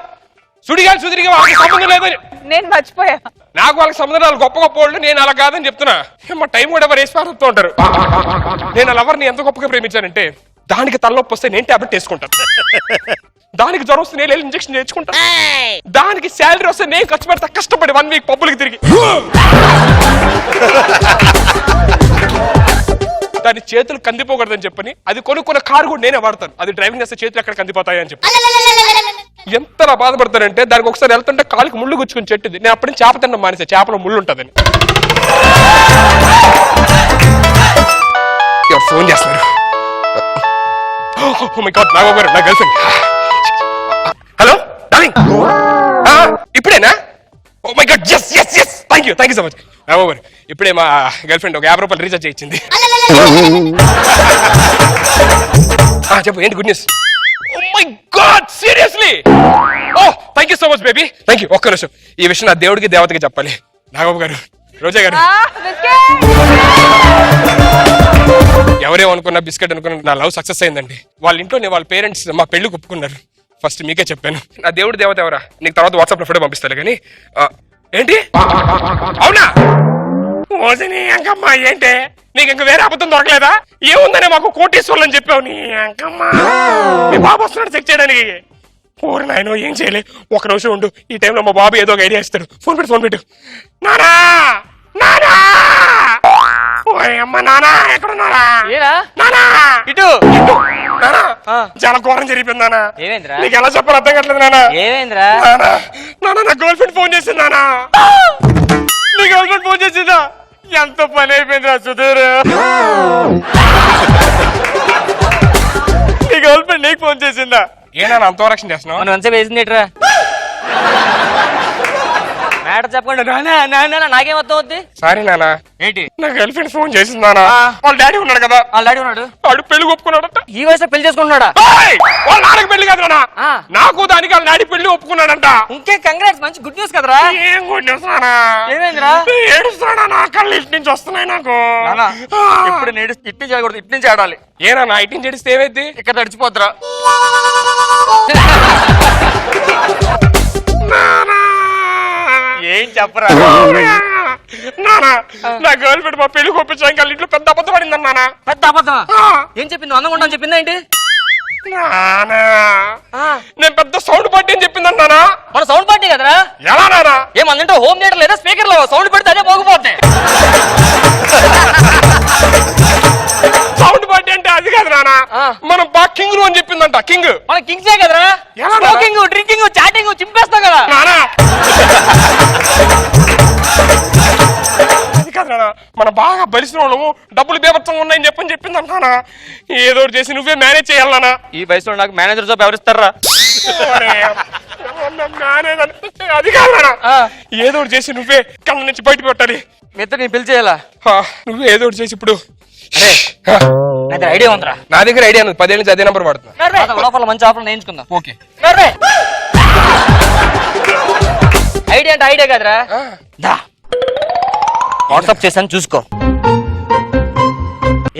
సుడిగాలి సుధీర్కి వాళ్ళకి సంబంధం లేదని నేను మర్చిపోయా. నాకు వాళ్ళకి సంబంధం వాళ్ళు గొప్ప గొప్ప వాళ్ళు, నేను అలా కాదని చెప్తున్నా. మా టైం కూడా ఎవరు వేసి పారుతూ ఉంటారు. నేను ఆ లవర్ని ఎంత గొప్పగా ప్రేమించానంటే దానికి తలనొప్పి వస్తే నేను టాబ్లెట్ వేసుకుంటాను, దానికి జ్వరం వస్తే నేను ఇంజక్షన్ నేర్చుకుంటాను, దానికి శాలరీ వస్తే నేను ఖర్చు పెడతా కష్టపడి 1 వీక్ పబ్బులకి తిరిగి. దాని చేతులు కందిపోకూడదని చెప్పని అది కొనుక్కున్న కారు కూడా నేనే వాడతాను. అది డ్రైవింగ్ చేస్తే చేతులు ఎక్కడ కందిపోతాయి అని చెప్పి ఎంతలా బాధపడతానంటే దానికి ఒకసారి వెళ్తుంటే కాలుకి ముళ్ళు గుచ్చుకుని చెట్టుది. నేను అప్పటి చేప తినడం మానేసా, చేపలో ముళ్ళు ఉంటుందని. ఎవరు ఫోన్ చేస్తున్నారు? నా గర్ల్ ఫ్రెండ్. హలో డార్లింగ్, ఇప్పుడేనా? Oh my god, yes thank you so much. నాగోగారు ఇప్పుడే మా గర్ల్ ఫ్రెండ్ ఒక 50 రూపాయలు రీఛార్జ్ చేయించింది. చెప్పు ఏంటి good news? Oh my god seriously? Oh thank you so much baby, thank you. ఒక్క నిమిషం, ఈ విషయం నా దేవుడికి దేవతకి చెప్పాలి. నాగబాబు గారు, రోజా గారు, ఎవరేమనుకున్నా బిస్కెట్ అనుకున్నా నా లవ్ సక్సెస్ అయిందండి. వాళ్ళ ఇంట్లో వాళ్ళ పేరెంట్స్ మా పెళ్లి ఒప్పుకున్నారు. ఫస్ట్ మీకే చెప్పాను. నా దేవుడి దేవత ఎవరా నీకు తర్వాత వాట్సాప్ లో ఫోటో పంపిస్తాను కానీ. ఏంటి అవునా? ఓసిని అంకమ్మా ఏంటే నీకు ఇంక వేరే అబద్ధం దొరకలేదా? ఏముందనే మాకు కోటీశ్వర్లు అని చెప్పావు. నీ అంకమ్మా మీ బాబు వస్తున్నాడు చెక్ చేయడానికి. ఊరు నాయనో ఏం చేయలే, ఒక నిమిషం ఉండు. ఈ టైంలో మా బాబు ఏదో ఒక ఐడియా ఇస్తాడు. ఫోన్ పెట్టు. నానా నానా, అమ్మ నానా ఎక్కడున్నారా? నానా ఇటు నానా, చాలా ఘోరం జరిగిపోయింది నానా. నీకు ఎలా చెప్పాలి అర్థం కావట్లేదు నానా. నానా నా గర్ల్ ఫ్రెండ్ ఫోన్ చేసింది నానా. నీ గర్ల్ ఫ్రెండ్ ఫోన్ చేసిందా? ఎంత పని అయిపోయిందిరా సుధీర్. నీ గర్ల్ ఫ్రెండ్ నీకు ఫోన్ చేసిందా? ఏనా అంత ఓవరాక్షన్ చేస్తున్నావు? మ్యాటర్ చెప్పండి. నాకేం అర్థం అవుద్ది? సారీ నానా. ఏంటి? నా గర్ల్ ఫ్రెండ్ ఫోన్ చేసింది నానా. వాళ్ళ డాడీ ఉన్నాడు కదా, వాళ్ళ డాడీ ఉన్నాడు, వాడు పెళ్లి ఒప్పుకున్నాడట. ఈ వయసులో పెళ్లి చేసుకుంటున్నాడా? వాళ్ళ నాన్నకి పెళ్లి కాదు నానా, నాకు దానికి వాళ్ళ డాడీ పెళ్లి ఒప్పుకున్నాడంట. ఇంకే కంగ్రాట్స్, మంచి గుడ్ న్యూస్ కదరా. ఏం గుడ్ న్యూస్ నానా? ఏమైందిరా? ఏడుస్తాడా? నా కళ్ళు ఇటు నుంచి వస్తున్నాయి నాకు. ఇప్పుడు నేను ఇటు నుంచి చేయకూడదు, ఇటు నుంచి ఆడాలి. ఏనా నా ఇటు నుంచి ఏడిస్తే ఏమైంది? ఇక్కడ నడిచిపోతురా. ఏం చెప్పరా నానా? నా గర్ల్ ఫ్రెండ్ మా పెళ్లి ఒప్పించాక ఇంట్లో పెద్ద అబద్ధం పడింది నానా. పెద్ద అబద్ధం? ఏం చెప్పింది? అందంగా ఉండని చెప్పిందా ఏంటి? నానా నేను పెద్ద సౌండ్ పార్టీ అని చెప్పిందంట నానా. మన సౌండ్ పార్టీ కదరా. ఎలా నానా? ఏమందంటే హోమ్ థియేటర్ లేదా స్పీకర్ లో సౌండ్ పెడితే అదే పోకపోతే. సౌండ్ పార్టీ అంటే అది కాదు నానా. మనం బాగా కింగ్ రూ అని చెప్పిందంట. కింగ్ మన కింగ్సే కదరా. స్మోకింగ్ డ్రింకింగ్ చాటింగ్ చింపేస్తాం కదా నానా. అది కాదు నానా, మన బాగా బలిసిన వాళ్ళము డబ్బులు బేబత్సంగా ఉన్నాయని చెప్పిందంట నానా. ఏదో ఒకటి చేసి నువ్వే మేనేజ్ చేయాలి నానా. ఈ వయసులో నాకు మేనేజర్ జాబ్ ఎవరిస్తారా? అది కాదు నానా, ఏదో ఒకటి చేసి నువ్వే కళ్ళ నుంచి బయట పెట్టాలి. మిత్ర నేను పిలిచేయాలా? నువ్వే ఏదో ఒకటి చేసి ఇప్పుడు. ఐడియా ఉందిరా. నా దగ్గర ఐడియా ఉంది. 10 ఏళ్ళ నుంచి అదే నెంబర్ పడుతున్నా. లోపల మంచి ఆఫర్ నేర్చుకుందాం. ఓకే. ఐడియా అంటే ఐడియా కదరా. వాట్సాప్ చేశాను చూసుకో.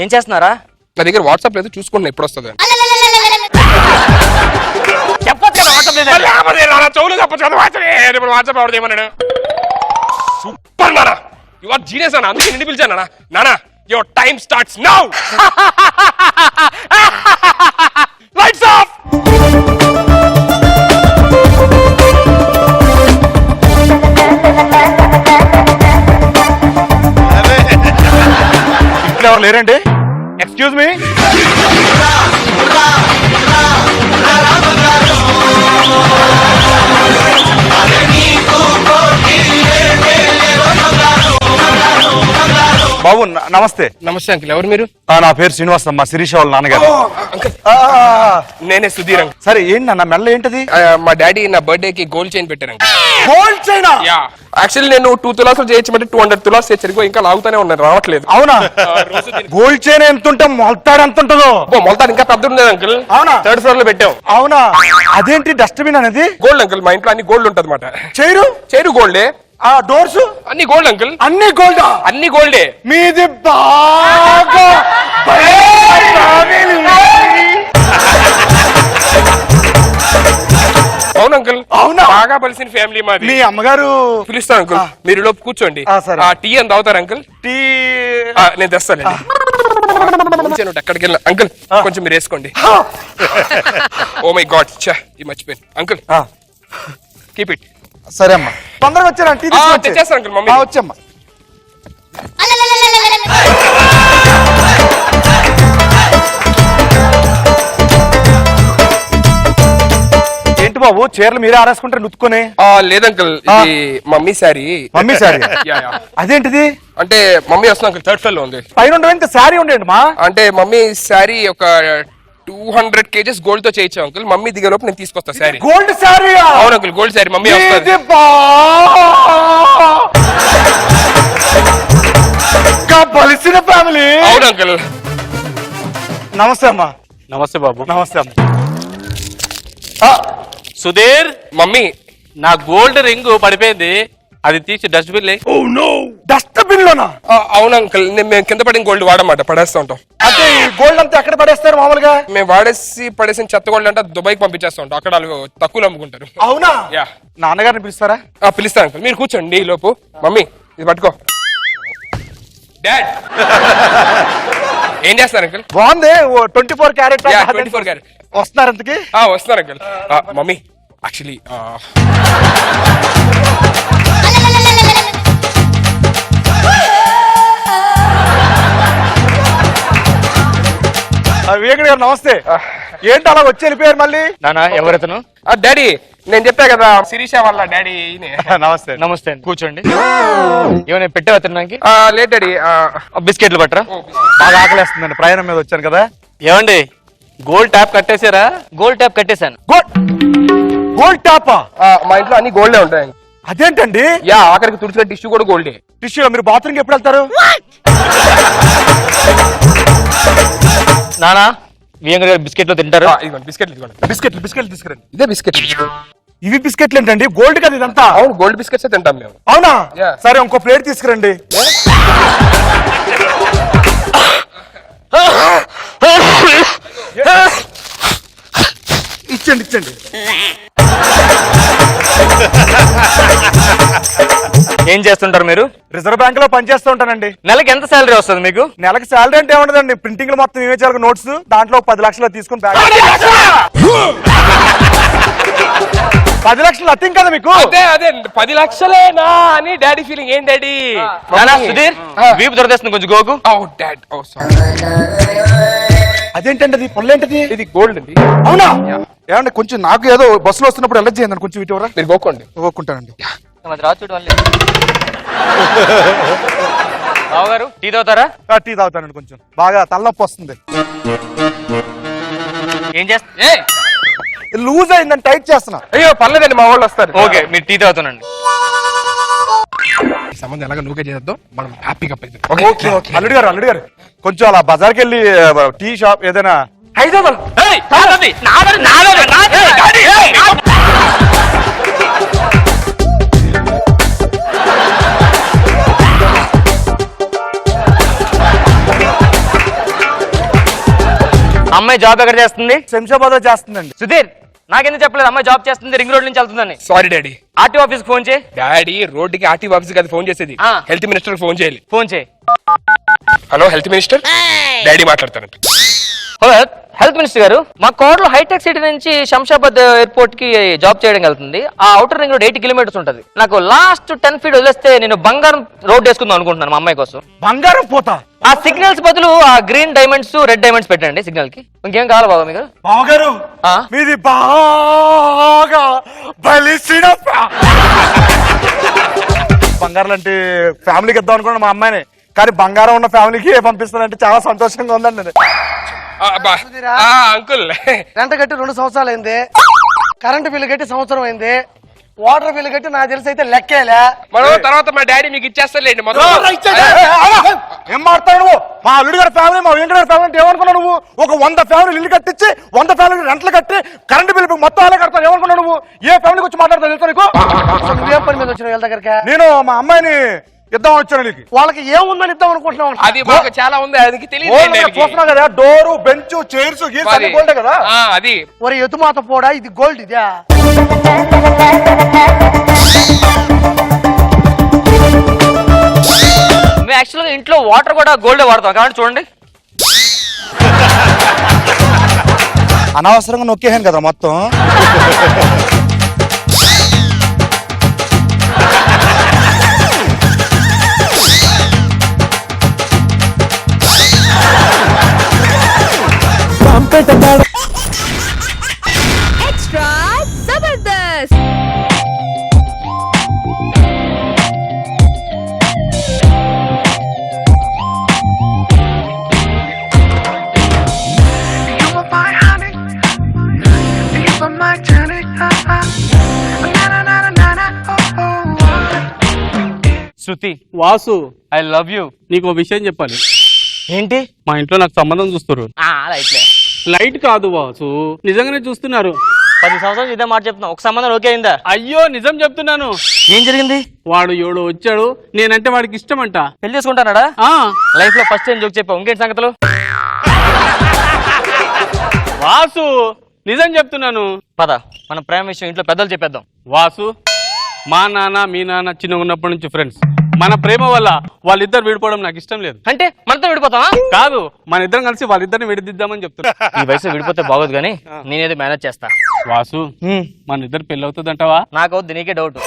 ఏం చేస్తున్నారా? నా దగ్గర వాట్సాప్ లేదు, చూసుకుంటున్నా ఎప్పుడు వస్తుంది. చెప్పొచ్చు కదా వాట్సాప్ లేదు. చెవులు చెప్పచ్చు కదా. వాట్సాప్ ఎవరు చేయమన్నాడు? సూపర్ నానా, యు ఆర్ జీనియస్ అన్న. అందుకే నిన్ను పిలిచాను నానా. నానా, your time starts now. Lights off. ఇంట్లో ఎవరు లేరండి? Excuse me. బాబు నమస్తే. నమస్తే అంకుల్. ఎవరు మీరు? నా పేరు శ్రీనివాస్ అమ్మ, శిరీష వాళ్ళ నాన్నగారు. నేనే సుధీర్ అంకుల్. సరే ఏంటి నాన్న మెల్ల ఏంటది? మా డాడీ నా బర్త్డే కి గోల్డ్ చైన్ పెట్టారు అంకుల్. Gold China? యాక్చువల్లీ నేను 2 తులాస్ చేయొచ్చమంటే 200 తులాస్ చేర్చరిగో ఇంకా లాగుతానే ఉన్నాను, రావట్లేదు. అవునా? గోల్డ్ చైన్ ఎంత ఉంటాం, మొలతాడు ఎంత ఉంటుందో? మొలతాడు ఇంకా పెద్ద ఉండేది అంకుల్. అవునా? 3rd ఫ్లోర్ లో పెట్టాం. అవునా? అదేంటి డస్ట్బిన్ అనేది? Gold uncle. మా ఇంట్లో అన్ని గోల్డ్ ఉంటది అన్నమాట. చైరు గోల్డే. ఆ డోర్స్ అన్ని గోల్డ్ అంకుల్. అన్ని గోల్డ్? అన్ని గోల్డే. మీది బాగా అవును అంకుల్. అవునా? బాగా బలిసిన ఫ్యామిలీ మాది. మీ అమ్మగారు పిలుస్తాను అంకుల్, మీరు లోపు కూర్చోండి. సరే. టీ అని తాగుతారు అంకుల్? టీ నేను తెస్తానండి. ఎక్కడికి వెళ్ళిన అంకుల్ కొంచెం మీరు వేసుకోండి. ఓ మై గాడ్, ఇది మర్చిపోయాను అంకుల్. Keep it. సరే అమ్మా, తొందరగా వచ్చారా? టీ తెచ్చేస్తాను అంకుల్. మమ్మీ వచ్చమ్మా. ఏంటి బాబు చీరలు మీరే ఆరేసుకుంటారు నుత్తుకొని? లేదంకుల్, ఇది మమ్మీ శారీ. మమ్మీ శారీ? అదేంటిది? అంటే మమ్మీ వస్తుంది అంకుల్, 3rd ఫ్లోర్ లో ఉంది. పైన ఉండేది శారీ ఉండేది మా. అంటే మమ్మీ శారీ ఒక 200 kgs గోల్డ్ తో చేయించాం అంకుల్. మమ్మీ దిగలోపు నేను తీసుకొస్తా శారీ. గోల్డ్ శారీ? అవును అంకుల్, గోల్డ్ శారీ. మమ్మీ వస్తుంది. బలిసిన ఫ్యామిలీ. అవును అంకుల్. నమస్తే అమ్మా. నమస్తే బాబు. నమస్తే అమ్మా. సుధీర్, మమ్మీ నా గోల్డ్ రింగ్ పడిపోయింది, అది తీసి డస్ట్బిన్ లే. డస్ట్బిన్ లోనా? అవును అంకుల్, మేము కింద పడిన గోల్డ్ వాడమాట, పడేస్తూ ఉంటాం. అంటే ఈ గోల్డ్ అంతా ఎక్కడ పడేస్తారు మామూలుగా? మేము పడేసిన చెత్త గోల్డ్ అంటే దుబాయ్కి పంపించేస్తూ ఉంటాం. అక్కడ వాళ్ళు తక్కువలో అమ్ముకుంటారు. అవునా? యా. నాన్నగారిని పిలుస్తారా? పిలుస్తాను అంకుల్, మీరు కూర్చోండి ఈ లోపు. మమ్మీ ఇది పట్టుకో. డాడ్ ఏం చేస్తారు అంకుల్? బాగుంది. 24 క్యారెట్. 24 క్యారెట్. వస్తున్నారు అంతకి? వస్తున్నారు అంకుల్. మమ్మీ యాక్చువల్లీ వివేకుడు గారు నమస్తే. ఏంటి అలా వచ్చి వెళ్ళిపోయారు మళ్ళీ? నానా ఎవరైతను? డాడీ నేను చెప్పా కదా, శిరీష వాళ్ళ డాడీ. నమస్తే. నమస్తే అండి, కూర్చోండి. ఏమైనా పెట్టావా తినడానికి? లేదు డాడీ. బిస్కెట్లు పట్టరా. బాగా ఆకలేస్తుందండి, ప్రయాణం మీద వచ్చాను కదా. ఏమండి గోల్డ్ ట్యాప్ కట్టేశారా? గోల్డ్ ట్యాప్ కట్టేశాను. గోల్డ్ టాపా? మా ఇంట్లో అన్ని గోల్డే ఉంటాయి. అదేంటండి? యా, ఆఖరికి తుడిచిన టిష్యూ కూడా గోల్డే. టిష్యూ? మీరు బాత్రూమ్కి ఎప్పుడు వెళ్తారు? నానా వియంగా బిస్కెట్లు తింటారు? బిస్కెట్లు ఇదిగోండి. బిస్కెట్లు తీసుకురండి. ఇదే బిస్కెట్. ఇవి బిస్కెట్లు ఏంటండి? గోల్డ్ కదా ఇదంతా? అవును, గోల్డ్ బిస్కెట్స్ తింటాం మేము. అవునా? Yeah. సరే ఇంకో ప్లేట్ తీసుకురండి. ఇచ్చండి. ఏం చేస్తుంటారు మీరు? రిజర్వ్ బ్యాంక్ లో పనిచేస్తూ ఉంటానండి. నెలకి ఎంత శాలరీ వస్తుంది మీకు? నెలకు శాలరీ అంటే ఏముండదండి, ప్రింటింగ్ మొత్తం ఏమే చేయాలి నోట్స్, దాంట్లో 10 లక్షలు తీసుకుని 10 లక్షలు అర్థం కదా మీకు? అదే 10 లక్షలేనా అని డాడీ ఫీలింగ్. ఏం డాడీ? సుధీర్ వీపు దొరదేస్తుంది కొంచెం గోకు. డాడ్ అదేంటండి అది పొల్లేంటిది? ఇది గోల్డ్ అండి. అవునా? ఏమండి కొంచెం నాకు ఏదో బస్సులో వస్తున్నప్పుడు ఎలర్జీ అయిందండి, కొంచెం ఇటు ఎవరా మీరు గోక్కోండి. గోక్కుంటానండి. బావగారు టీ తాగుతారా? టీ తాగుతానండి, కొంచెం బాగా తలనొప్పి వస్తుంది. ఏం చేస్తా? లూజ్ అయిందని టైట్ చేస్తున్నా. అయ్యో పర్లేదండి, మా వాళ్ళు వస్తారు. ఓకే మీరు టీ తాగుతానండి. ఈ సంబంధం ఎలాగ నువ్వుగా చేద్దాం, మనం హ్యాపీగా పోయిద్దాం. Okay okay. అల్లుడు గారు కొంచెం అలా బజార్కి వెళ్ళి టీ షాప్ ఏదైనా 500. అమ్మాయి జాబ్ ఎక్కడ చేస్తుంది? శంషాబాద్ లో చేస్తుందండి. సుధీర్ నాకెందుకు చెప్పలేదు అమ్మాయి జాబ్ చేస్తుంది, రింగ్ రోడ్ నుంచి వెళ్తుందని? Sorry daddy. RT office phone చేయి. డాడీ రోడ్డుకి ఆర్టీ ఆఫీస్ కదా ఫోన్ చేసేది, హెల్త్ మినిస్టర్ ఫోన్ చేయాలి. ఫోన్ చేయి. హలో హెల్త్ మినిస్టర్, డాడీ మాట్లాడతానంట. హలో హెల్త్ మినిస్టర్ గారు, మా కోడలో హైటెక్ సిటీ నుంచి శంషాబాద్ ఎయిర్పోర్ట్ కి జాబ్ చేయడం వెళ్తుంది. ఆ అవుటర్ రింగ్ రోడ్ 80 కిలోమీటర్స్ ఉంటుంది. నాకు లాస్ట్ 10 feet వదిలేస్తే నేను బంగారం రోడ్ వేసుకుందాం అనుకుంటున్నాను మా అమ్మాయి కోసం. బంగారం పోతా? ఆ సిగ్నల్స్ బదులు ఆ గ్రీన్ డైమండ్స్, రెడ్ డైమండ్స్ పెట్టండి సిగ్నల్ కి. ఇంకేం కావాలి బాబా మీకు? బావగారు మీది బాగా బలిసిన బంగారం అంటే ఫ్యామిలీకి ఇద్దాం అనుకున్నాను మా అమ్మాయిని, కానీ బంగారం ఉన్న ఫ్యామిలీకి పంపిస్తానంటే చాలా సంతోషంగా ఉందండి. అంకుల్ రెంట కట్టి 2 సంవత్సరాలు అయింది, కరెంటు బిల్లు కట్టి సంవత్సరం అయింది, వాటర్ బిల్లు కట్టి నాకు తెలిసి అయితే లెక్కేలే. మనం తర్వాత మా డాడీ మీకు ఇచ్చేస్తాలేండి. ఏం మాట్లాడు నువ్వు? మా అల్లుడు గారి ఫ్యామిలీ, మా వెంకట గారి ఫ్యామిలీ అంటే ఏమనుకున్నావు నువ్వు? ఒక 100 ఫ్యామిలీ ఇల్లు కట్టించి 100 ఫ్యామిలీ రెంట్లు కట్టి కరెంటు బిల్లు మొత్తం అలా కడతాను ఏమనుకున్నావు నువ్వు? ఏ ఫ్యామిలీకి వచ్చి మాట్లాడతావు తెలుసా నీకు? నువ్వేం పని మీద వచ్చిన వీళ్ళ దగ్గరికి? నేను మా అమ్మాయిని ఇద్దాం వచ్చాను. నీకు వాళ్ళకి ఏముందని ఇద్దాం అనుకుంటున్నావు? అది మాకు చాలా ఉంది, అది తెలియదు. చూస్తున్నావు కదా, డోరు బెంచ్ చైర్స్ గీర్స్ అన్ని గోల్డే కదా. అది ఒరే ఎతుమాత పోడా, ఇది గోల్డ్ ఇదే. మేము యాక్చువల్గా ఇంట్లో వాటర్ కూడా గోల్డే వాడతాం కాబట్టి చూడండి. అనవసరంగా నొక్కేసాను కదా మొత్తం. Extra Zabardast. Shruti, Vasu I love you. నీకు ఒక విషయం చెప్పాలి. ఏంటి? మా ఇంట్లో నాకు సంబంధం చూస్తారు. రైట్లే. లైట్ కాదు వాసు, నిజంగానే చూస్తున్నారు. 10 సంవత్సరాలు ఇదే మాట చెప్తున్నా, ఒక సంబంధం ఓకే అయిందా? అయ్యో నిజం చెప్తున్నాను. ఏం జరిగింది? వాడు ఎవడో వచ్చాడు, నేనంటే వాడికి ఇష్టం అంట. పెళ్లి చేసుకుంటానాడా? లైఫ్ లో ఫస్ట్ టైం జోక్ చెప్పావు, ఇంకేంటి సంగతులు? వాసు నిజం చెప్తున్నాను. పద మన ప్రేమ విషయం ఇంట్లో పెద్దలు చెప్పేద్దాం. వాసు, మా నాన్న మీ నాన్న చిన్నగా ఉన్నప్పటి నుంచి ఫ్రెండ్స్. మన ప్రేమ వల్ల వాళ్ళిద్దరు విడిపోవడం నాకు ఇష్టం లేదు. అంటే మనతో విడిపోతావా? కాదు, మన ఇద్దరం కలిసి వాళ్ళిద్దరిని విడిదిద్దామని చెప్తున్నా. ఈ వయసు విడిపోతే బాగోదు కానీ నేనేది మేనేజ్ చేస్తా. వాసు, మన ఇద్దరు పెళ్లి అవుతుంది అంటావా? నాకవుద్ది, నీకే డౌట్.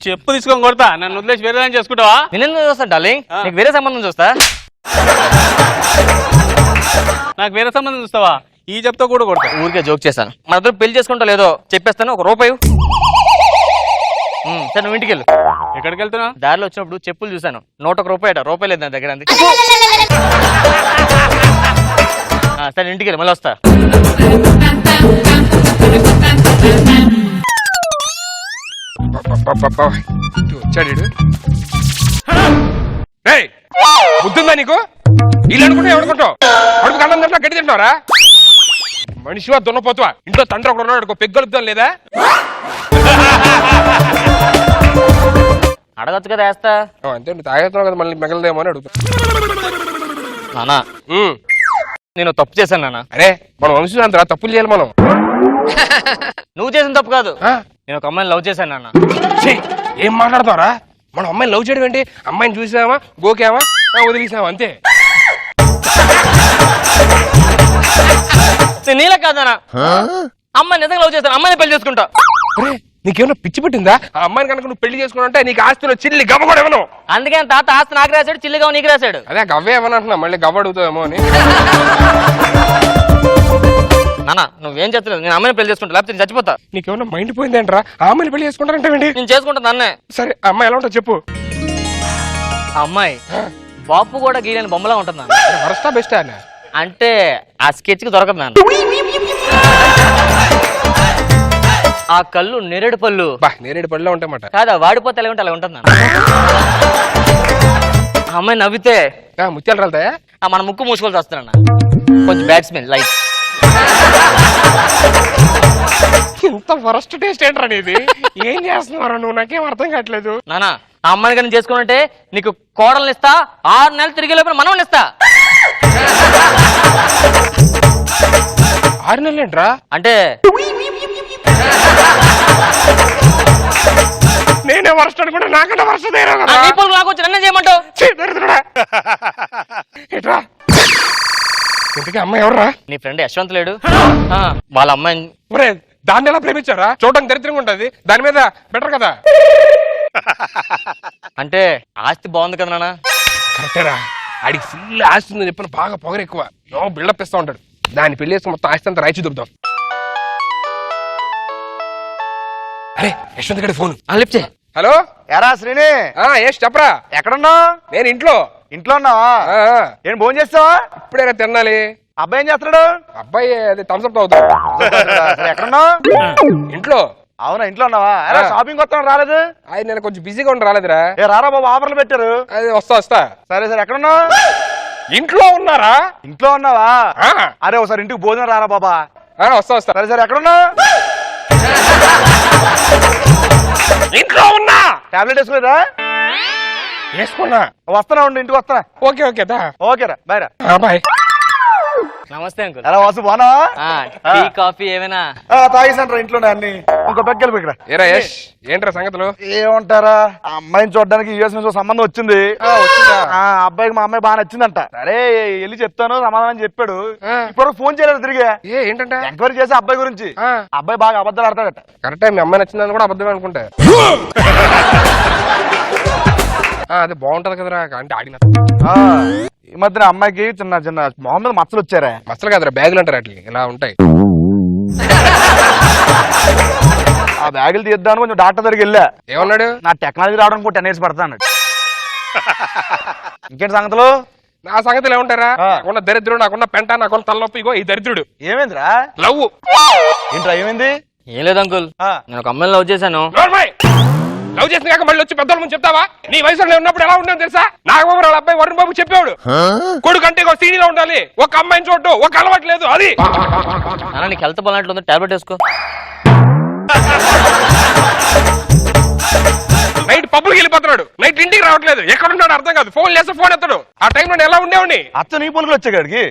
చెప్పు తీసుకొని కొడతా, నన్ను వదిలేసి వేరే చేసుకుంటావా? నేనెందుకు చూస్తా డార్లింగ్, నీకు వేరే సంబంధం చూస్తా. నాకు వేరే సంబంధం చూస్తావా? ఈ చెప్తా కూడా కొడతా. ఊరికే జోక్ చేశాను. మన ఇద్దరు పెళ్లి చేసుకుంటా లేదో చెప్పేస్తాను, ఒక రూపాయి. సరే నువ్వు ఇంటికి వెళ్ళు. ఎక్కడికి వెళ్తున్నా? దారిలో వచ్చినప్పుడు చెప్పులు చూసాను, 101 రూపాయి, రూపాయి లేదు నా దగ్గర. అందుకే సరే ఇంటికి వెళ్ళి మళ్ళీ వస్తా. వచ్చాడు. బుద్ధిందా నీకు? ఇల్లు అనుకుంటా ఎవడుకుంటావు? అడుగు అన్నం తింటా గడ్డి తింటావరా? మనిషివా దున్నపోతువా? ఇంట్లో తండ్రి ఒకడు ఉన్నాడు, పెగ్గలుద్దాం లేదా? అడగచ్చు కదా వేస్తా. అంతే, నువ్వు తాగేస్తున్నావు కదా, మళ్ళీ మిగలదేమో అని అడుగుతా. నానా నేను తప్పు చేశాను నాన్న. అరే మన వంశం అంతా తప్పులు చేయాలి మనం. నువ్వు చేసిన తప్పు కాదు, నేను ఒక అమ్మాయిని లవ్ చేశాను నాన్న. ఛీ, ఏం మాట్లాడతావరా? మన అమ్మాయిని లవ్ చేయడం ఏంటి? అమ్మాయిని చూసామా, గోకామా, వదిలేసామా, అంతే. నేను నీలా కాదనా, అమ్మాయి నిజంగా లవ్ చేస్తాను, అమ్మాయిని పెళ్లి చేసుకుంటా. నీకేమన్నా పిచ్చి పెట్టిందా? ఆ అమ్మాయిని కనుక నువ్వు పెళ్లి చేసుకున్నా నీకు ఆస్తిలో చిల్లి గవ్వ కూడా ఇవ్వను. అందుకే తాత ఆస్తి నాకు రాశాడు, చిల్లిగా నీకు రాశాడు. అదే గవ్వే ఇవ్వను అంటున్నా, మళ్ళీ గవ్వ అడుగుతావేమో అని. నాన్న నువ్వేం చేస్తలేదు, నేను అమ్మాయిని పెళ్లి చేసుకుంటా, లేకపోతే నేను చచ్చిపోతా. నీకేమన్నా మైండ్ పోయిందేంట్రా? ఆ అమ్మాయిని పెళ్లి చేసుకుంటారంటేంటి? నేను చేసుకుంటాను అన్నే. సరే, ఆ అమ్మాయి ఎలా ఉంటుందో చెప్పు. ఆ అమ్మాయి బాపు కూడా గీయని బొమ్మలా ఉంటుంది నాన్న. వరస్టా బెస్టా అన్న? అంటే ఆ స్కెచ్ కి దొరకదు నాన్న. ఆ కళ్ళు నేరేడు పళ్ళు. బా, నేరేడు పళ్ళలో ఉంటాయన్నమాట. కాదా, వాడిపోతే ఎలా ఉంటే అలా ఉంటుంది నాన్న. ఆ అమ్మాయి నవ్వితే ముత్యాలు రాలుతాయా? మన ముక్కు మూసుకోవాల్సి వస్తానన్న. కొంచెం బ్యాట్స్మెన్ లైట్. ఇంత వరస్ట్ టేస్ట్ ఏంట్రా నీది? ఏం చేస్తున్నారా నువ్వు? నాకేం అర్థం కావట్లేదు. నానా ఆ అమ్మాయిని కానీ చేసుకున్నట్టే నీకు కోడల్ని ఇస్తా, 6 నెలలు తిరిగి లోపల మనవని ఇస్తా. 6 నెలలు ఏంట్రా? అంటే నేనే వరస్ట్ అనుకుంటా, నాకన్నా వరస్ట్ నీ పొలం నాకు వచ్చి నన్నే చేయమంటావు? ఏంట్రా? ఇంతకీ అమ్మాయి ఎవర్రా? నీ ఫ్రెండ్ యశ్వంత్ లేడు, వాళ్ళ అమ్మాయిని. ఒరే, దాన్ని ఎలా ప్రేమించారా? చూడడానికి దరిద్రంగా ఉంటది, దాని మీద బెటర్ కదా. అంటే ఆస్తి బాగుంది కదా నాన్న. కరెక్టేరా, ఆడికి ఫుల్ ఆస్తి ఉందని చెప్పిన బాగా పొగరు ఎక్కువ, బిల్డప్ ఇస్తా ఉంటాడు. దాన్ని పెళ్లి చేసుకుని మొత్తం ఆస్తి అంతా రాయిచి దొరుకుతాం. అరే యశ్వంత్ గడి ఫోన్. లిఫ్ట్ చేయి. హలో, ఎరా శ్రీని, ఏష్ చెప్పరా. ఎక్కడున్నావు? నేను ఇంట్లో. ఇంట్లో ఉన్నావా? ఏం భోజనం చేస్తావా? ఇప్పుడేనా తినాలి. అబ్బాయి ఏం చేస్తున్నాడు? అబ్బాయి అది థమ్స్అప్ అవుతాడు. ఎక్కడున్నావు? ఇంట్లో. అవునా, ఇంట్లో ఉన్నావా? షాపింగ్ వస్తాను రాలేదు? అది నేను కొంచెం బిజీగా ఉండి రాలేదురా. ఏ రారా బాబు, ఆఫర్లు పెట్టారు. అది వస్తా. సరే సరే, ఎక్కడున్నావు? ఇంట్లో ఉన్నారా? ఇంట్లో ఉన్నావా? అరే ఒకసారి ఇంటికి భోజనం రారా బాబా. వస్తా. సరే సరే, ఎక్కడున్నావు? ఇంట్లో ఉన్నా. టాబ్లెట్ వేసుకోలేదా? వేసుకున్నా. వస్తానా ఉండు, ఇంటికి వస్తానా. ఓకే దా. ఓకేరా, బాయ్ రా. బాయ్. నమస్తే అంకుల్. ఎలా వాసు, బాగున్నావా? టీ కాఫీ ఏమైనా? తాగేసంటారా ఇంట్లోనే అన్ని. ఇంకో బెగ్గలు పెక్కరా. ఏరా యష్, ఏంట్రా సంగతులు? ఏమంటారా, ఆ అమ్మాయిని చూడడానికి యూఎస్ నుంచి సంబంధం వచ్చింది. ఆ అబ్బాయికి మా అమ్మాయి బాగా నచ్చిందంట. సరే వెళ్ళి చెప్తాను సమాధానం చెప్పాడు. ఇప్పుడు ఫోన్ చేయలేదు తిరిగి. ఏంటంటే ఎంక్వైరీ చేసి అబ్బాయి గురించి. అబ్బాయి బాగా అబద్ధాలు ఆడతాడట. కరెక్టే, మీ అమ్మాయి నచ్చిందని కూడా అబద్ధమే అనుకుంటా. అది బాగుంటది కదరా. అంటే ఆడిన ఈ మధ్యన అమ్మాయికి చిన్న చిన్న మొహం మీద మచ్చలు వచ్చారా? మచ్చలు కదరా, బ్యాగులు అంటారు అట్లా, ఇలా ఉంటాయి. ఆ బ్యాగులు తీద్దామని కొంచెం డాక్టర్ దగ్గరికి వెళ్ళా. ఏమన్నాడు? నా టెక్నాలజీ రావడానికి 10 years పడతా అన్నాడు. ఇంకేంటి సంగతులు? నా సంగతులు ఏముంటారా? నాకున్న దరిద్రుడు, నాకున్న పెంట, నాకున్న తలనొప్పి, ఇగో ఈ దరిద్రుడు. ఏమైందిరా? లవ్. ఏంట్రా ఏమైంది? ఏం లేదు అంకుల్, నేను ఒక అమ్మాయిని లవ్ చేశాను. లవ్ చేసిన కాక మళ్ళీ వచ్చి పెద్దల ముందు చెప్తావా? నీ వయసులో నేను ఉన్నప్పుడు ఎలా ఉండేది తెలుసా? నాగబాబు వాళ్ళ అబ్బాయి వరుణ్ బాబు చెప్పాడు, కొడుకు అంటే ఒక సీనియర్ ఉండాలి, ఒక అమ్మాయిని చూడటం, ఒక అలవాటు లేదు. అది నాన్న నీకు హెల్త్ బాగున్నట్లుంది, టాబ్లెట్ వేసుకో. నైట్ పబ్బుకి వెళ్ళిపోతున్నాడు, నైట్ ఇంటికి రావట్లేదు, ఎక్కడున్నాడు అర్థం కాదు. ఫోన్ చేస్తే ఫోన్ ఎత్తాడు. ఆ టైంలో నేను ఎలా ఉండేవాడిని? అచ్చ నీ పొలుగులు వచ్చాడికి.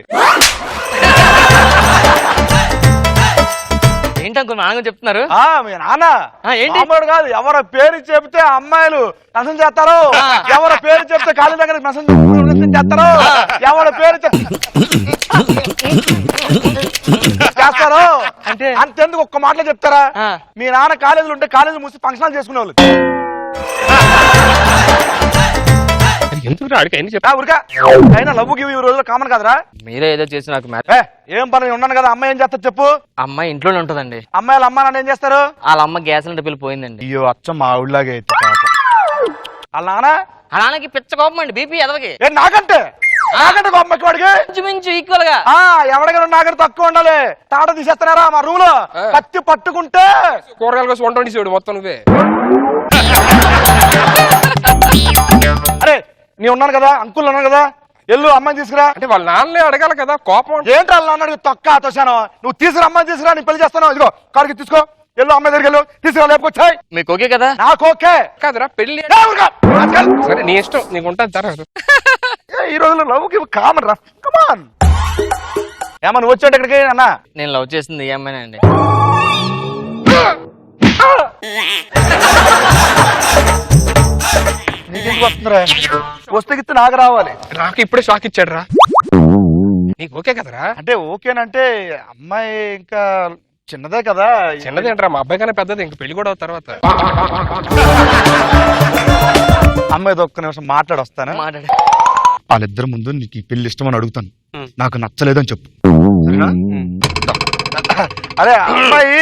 ఏంటి అంకుల్ నాన్న చెప్తున్నారు? మీ నాన్న ఏంటి కాదు, ఎవరి పేరు చెప్తే అమ్మాయిలు నష్టం చేస్తారు, ఎవరి పేరు చెప్తే కాళ్ళ దగ్గర నష్టం చేస్తారు, ఎవరి పేరు చేస్తారు అంటే అంతెందుకు ఒక్క మాటలో చెప్తారా? మీ నాన్న కాలేజీలు ఉంటే కాలేజీ మూసి ఫంక్షన్ చేసుకునే వాళ్ళు. అయినా లవ్ గివ్ ఈ రోజుల్లో కామన్ కదరా. మీరే ఏదో చేసి నాకు ఏం పని ఉన్నాను కదా. అమ్మాయి ఏం చేస్తారు చెప్పు? అమ్మాయి ఇంట్లోనే ఉంటదండి. అమ్మాయిలు అమ్మ నాన్న ఏం చేస్తారు? వాళ్ళ అమ్మ గ్యాస్ సిలిండర్ బిల్ పోయిందండి. అయ్యో అచ్చం మా ఊళ్ళలాగే అయితే వాళ్ళ నాన్న. ఆ నాన్నకి పిచ్చ కోపం అండి, బీపీ ఎదవకి. నాకంటే కోపం వాడికి ఇంచుమించు ఈక్వల్ గా. ఎవడికైనా నాకంటే తక్కువ ఉండాలి. తాట తీసేస్తున్నారా మా రూమ్ లో? కత్తి పట్టుకుంటే కూరగాయల కోసం 120 మొత్తం నువ్వే. అరే నీ ఉన్నాను కదా, అంకుల్ ఉన్నాను కదా, ఎల్లు అమ్మాయిని తీసుకురా. అంటే వాళ్ళ నాన్నలే అడగాలి కదా. కోపం ఏంటి వాళ్ళ నాన్న తొక్క తోసాను. నువ్వు తీసుకురా, అమ్మాయిని తీసుకురా, నేను పెళ్లి చేస్తాను. ఇదిగో కాడికి తీసుకో, ఎల్లు అమ్మాయి దగ్గరికి వెళ్ళు, తీసుకురా, లేపుకొచ్చాయి. మీకు ఓకే కదా? నాకు ఓకే కాదురా పెళ్లి. సరే నీ ఇష్టం, నీకు ఉంటుంది తర్వాత. ఈ రోజుల్లో లవ్ కి కామన్ రా. కమాన్. ఏమన్నా నువ్వు వచ్చాడు ఇక్కడికి అన్న? నేను లవ్ చేసింది ఈ అమ్మాయినే అండి. నీకెందుకు వస్తుందిరా? వస్తే గిస్తే నాకు రావాలి. నాకు ఇప్పుడే షాక్ ఇచ్చాడు రా. నీకు ఓకే కదరా? అంటే ఓకేనంటే అమ్మాయి ఇంకా చిన్నదే కదా. చిన్నది ఏంట్రా, మా అబ్బాయి కన్నా పెద్దది, ఇంక పెళ్లి కూడా తర్వాత. అమ్మాయితో ఒక్క నిమిషం మాట్లాడొస్తాను. మాట్లాడు. వాళ్ళిద్దరి ముందు నీకు ఈ పెళ్లి ఇష్టమని అడుగుతాను, నాకు నచ్చలేదని చెప్పు. సరేనా? అరే అమ్మాయి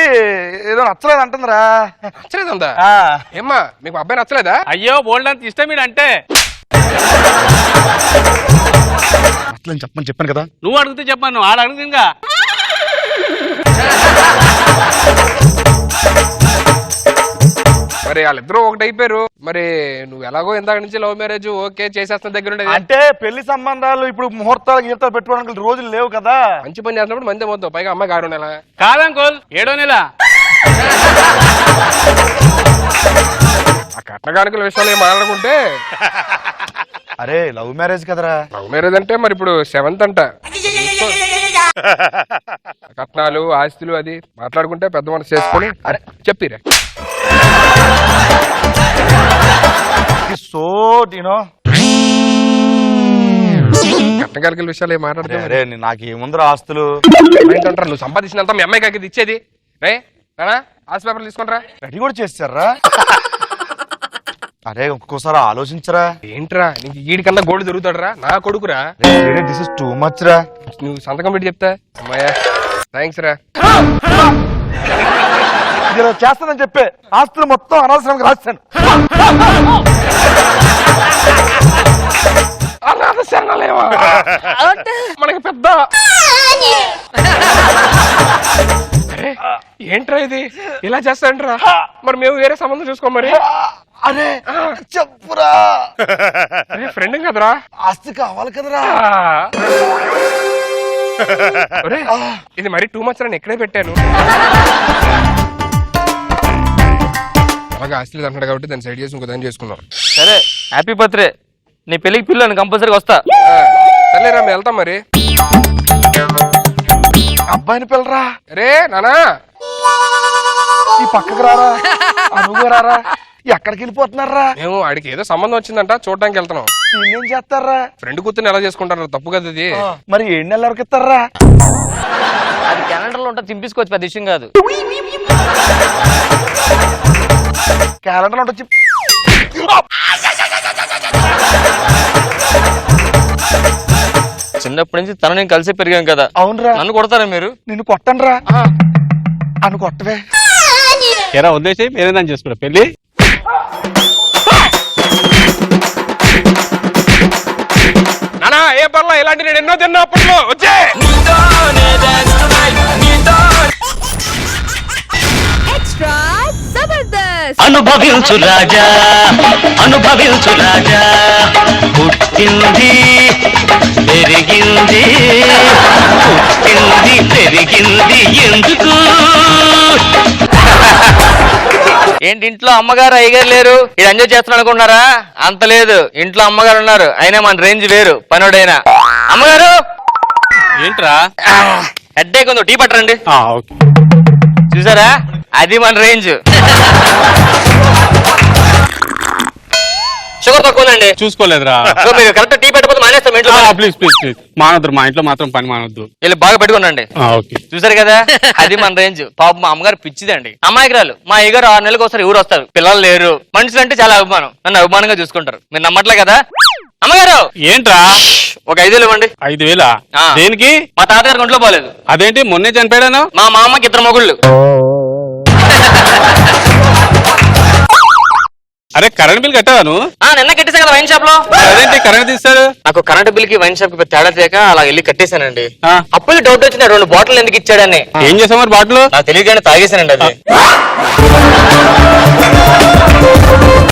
ఏదో నచ్చలేదు అంటుందిరా. నచ్చలేదా? ఏమ్మా మీకు అబ్బాయి నచ్చలేదా? అయ్యో బోల్డ్ అంత ఇష్టం అంటే నచ్చలేదని చెప్పమని చెప్పాను కదా. నువ్వు అడిగితే చెప్పాను, ఆడ అడుగుతుంది ఇంకా. మరి వాళ్ళిద్దరూ ఒకటి అయిపోయారు. మరి నువ్వు ఎలాగో ఇందాక నుంచి లవ్ మ్యారేజ్ ఓకే చేసేస్తున్న దగ్గర ఉండేది. అంటే పెళ్లి సంబంధాలు ఇప్పుడు ముహూర్తాలు గీర్తాలు పెట్టుకోవడానికి రోజులు లేవు కదా. మంచి పని చేసినప్పుడు మంచి మొత్తం, పైగా అమ్మాయి 6 నెల. కాదంకోల్ 7వ నెల. ఆ కట్నకానుకల విషయాలు ఏం మాట్లాడుకుంటే. అరే లవ్ మ్యారేజ్ కదరా. లవ్ మ్యారేజ్ అంటే మరి ఇప్పుడు 7th అంట. కట్నాలు ఆస్తులు అది మాట్లాడుకుంటే పెద్ద మనసు చేసుకుని. అరే చెప్పిరా. సో యూనో కట్నకానుకల విషయాలు ఏం మాట్లాడుతుంది. అరే నాకు ఏముందరా ఆస్తులు. ఏంటంటారు, నువ్వు సంపాదించినంత మీ అమ్మాయి కాకి ఇచ్చేది. రే రానా ఆస్తి పేపర్లు తీసుకుంటారా. రెడీ కూడా చేస్తారా? అరే ఒక్కోసారి ఆలోచించరా. ఏంట్రా నీకు వీడికన్నా గోల్డ్ దొరుకుతాడరా, నా కొడుకురా. దిస్ ఇస్ టూ మచ్ రా. నువ్వు సంతకం పెట్టి చెప్తా. అమ్మాయ్యా థ్యాంక్స్ రా. ఇలా చేస్తానని చెప్పే ఆస్తులు మొత్తం అనవసరంగా రాస్తాను. అనాథ శరణాలయమా? మనకి పెద్ద. అరే ఏంట్రా ఇది ఇలా చేస్తాంట్రా? మరి మేము వేరే సంబంధం చూసుకో మరి. అరే చెప్పురా. అరే ఫ్రెండ్ కదరా, ఆస్తి కావాలి కదరా. ఒరే ఇది మరీ టూ మచ్ నేను ఎక్కడే పెట్టాను. అలాగే ఆస్తి అంటాడు కాబట్టి దాన్ని సైడ్ చేసి ఇంకో దాన్ని చేసుకున్నాం. సరే హ్యాపీ బర్త్డే. నీ పెళ్లికి పిల్లని కంపల్సరీగా వస్తా. సర్లేరా మేము వెళ్తాం మరి. అబ్బాయిని పిల్లరా. రే నానా ఈ పక్కకు రారా. అనుగు రారా. ఎక్కడికి వెళ్ళిపోతున్నారా? మేము ఆడికి ఏదో సంబంధం వచ్చిందంట, చూడడానికి వెళ్తున్నాం. నేనేం చేస్తారా? ఫ్రెండ్ కూతుర్ని ఎలా చేసుకుంటారు, తప్పు కదా ఇది. మరి 7 నెలల వరకు ఇస్తారా? అది క్యాలెండర్ లో ఉంటే చింపించుకోవచ్చు, పెద్ద విషయం కాదు. క్యాలెండర్ ఉంటుంది. చిన్నప్పటి నుంచి తన నేను కలిసి పెరిగాం కదా. అవునరా. నన్ను కొడతారా మీరు? నిన్ను కొట్టనరా. అను కొట్టవే. ఎరా వదిలేసి వేరేదాన్ని చేసుకుంటా పెళ్లి. నానా ఏ పర్లా ఇలాంటి నేను ఎన్నో తిన్నా అప్పట్లో. వచ్చే Extra Zabardast. అనుభవించు రాజా, అనుభవించు రాజా. పుట్టింది పెరిగింది, పుట్టింది పెరిగింది ఎందుకు? ఏంటి ఇంట్లో అమ్మగారు అయ్యగారు లేరు, ఇది ఎంజాయ్ చేస్తున్నాడు అనుకుంటున్నారా? అంత లేదు, ఇంట్లో అమ్మగారు ఉన్నారు. అయినా మన రేంజ్ వేరు, పనోడైనా. అమ్మగారు ఏంట్రా? హెడ్ఏక్ ఉందో, టీ పట్టరండి. ఓకే. చూసారా, అది మన రేంజ్. షుగర్ తక్కువ ఉందండి. చూసుకోలేదురా. మీరు కరెక్ట్ టీ పెట్టకపోతే మానేస్తాం ఇంట్లో. ప్లీజ్ ప్లీజ్ ప్లీజ్ మానొద్దు, మా ఇంట్లో మాత్రం పని మానొద్దు. వీళ్ళు బాగా పెట్టుకోండి. ఓకే. చూసారు కదా, అది మన రేంజ్. పాపం మా అమ్మగారు పిచ్చిదండి, అమ్మాయికురాలు. మా అయ్యగారు 6 నెలలకు ఒకసారి ఊరు వస్తారు. పిల్లలు లేరు. మనుషులు అంటే చాలా అభిమానం, నన్ను అభిమానంగా చూసుకుంటారు. మీరు నమ్మట్లే కదా. అమ్మగారు ఏంట్రా? ఒక 5,000 ఇవ్వండి. 5,000? దేనికి? మా తాతగారికి ఒంట్లో పోలేదు. అదేంటి మొన్నే చనిపోయాను? మా మామకి 2 మొగుళ్ళు. అరే కరెంట్ బిల్ కట్టావాను? నిన్న కట్టేసా కదా వైన్ షాప్ లో. అదేంటి కరెంట్ తీస్తాడు? నాకు కరెంట్ బిల్ కి వైన్ షాప్ కి తేడా చేయక అలా వెళ్ళి కట్టేశానండి. అప్పుడు డౌట్ వచ్చింది 2 బాటిల్ ఎందుకు ఇచ్చాడని. ఏం చేసావు మరి బాటిల్? నాకు తెలియగానే తాగేశానండి అది.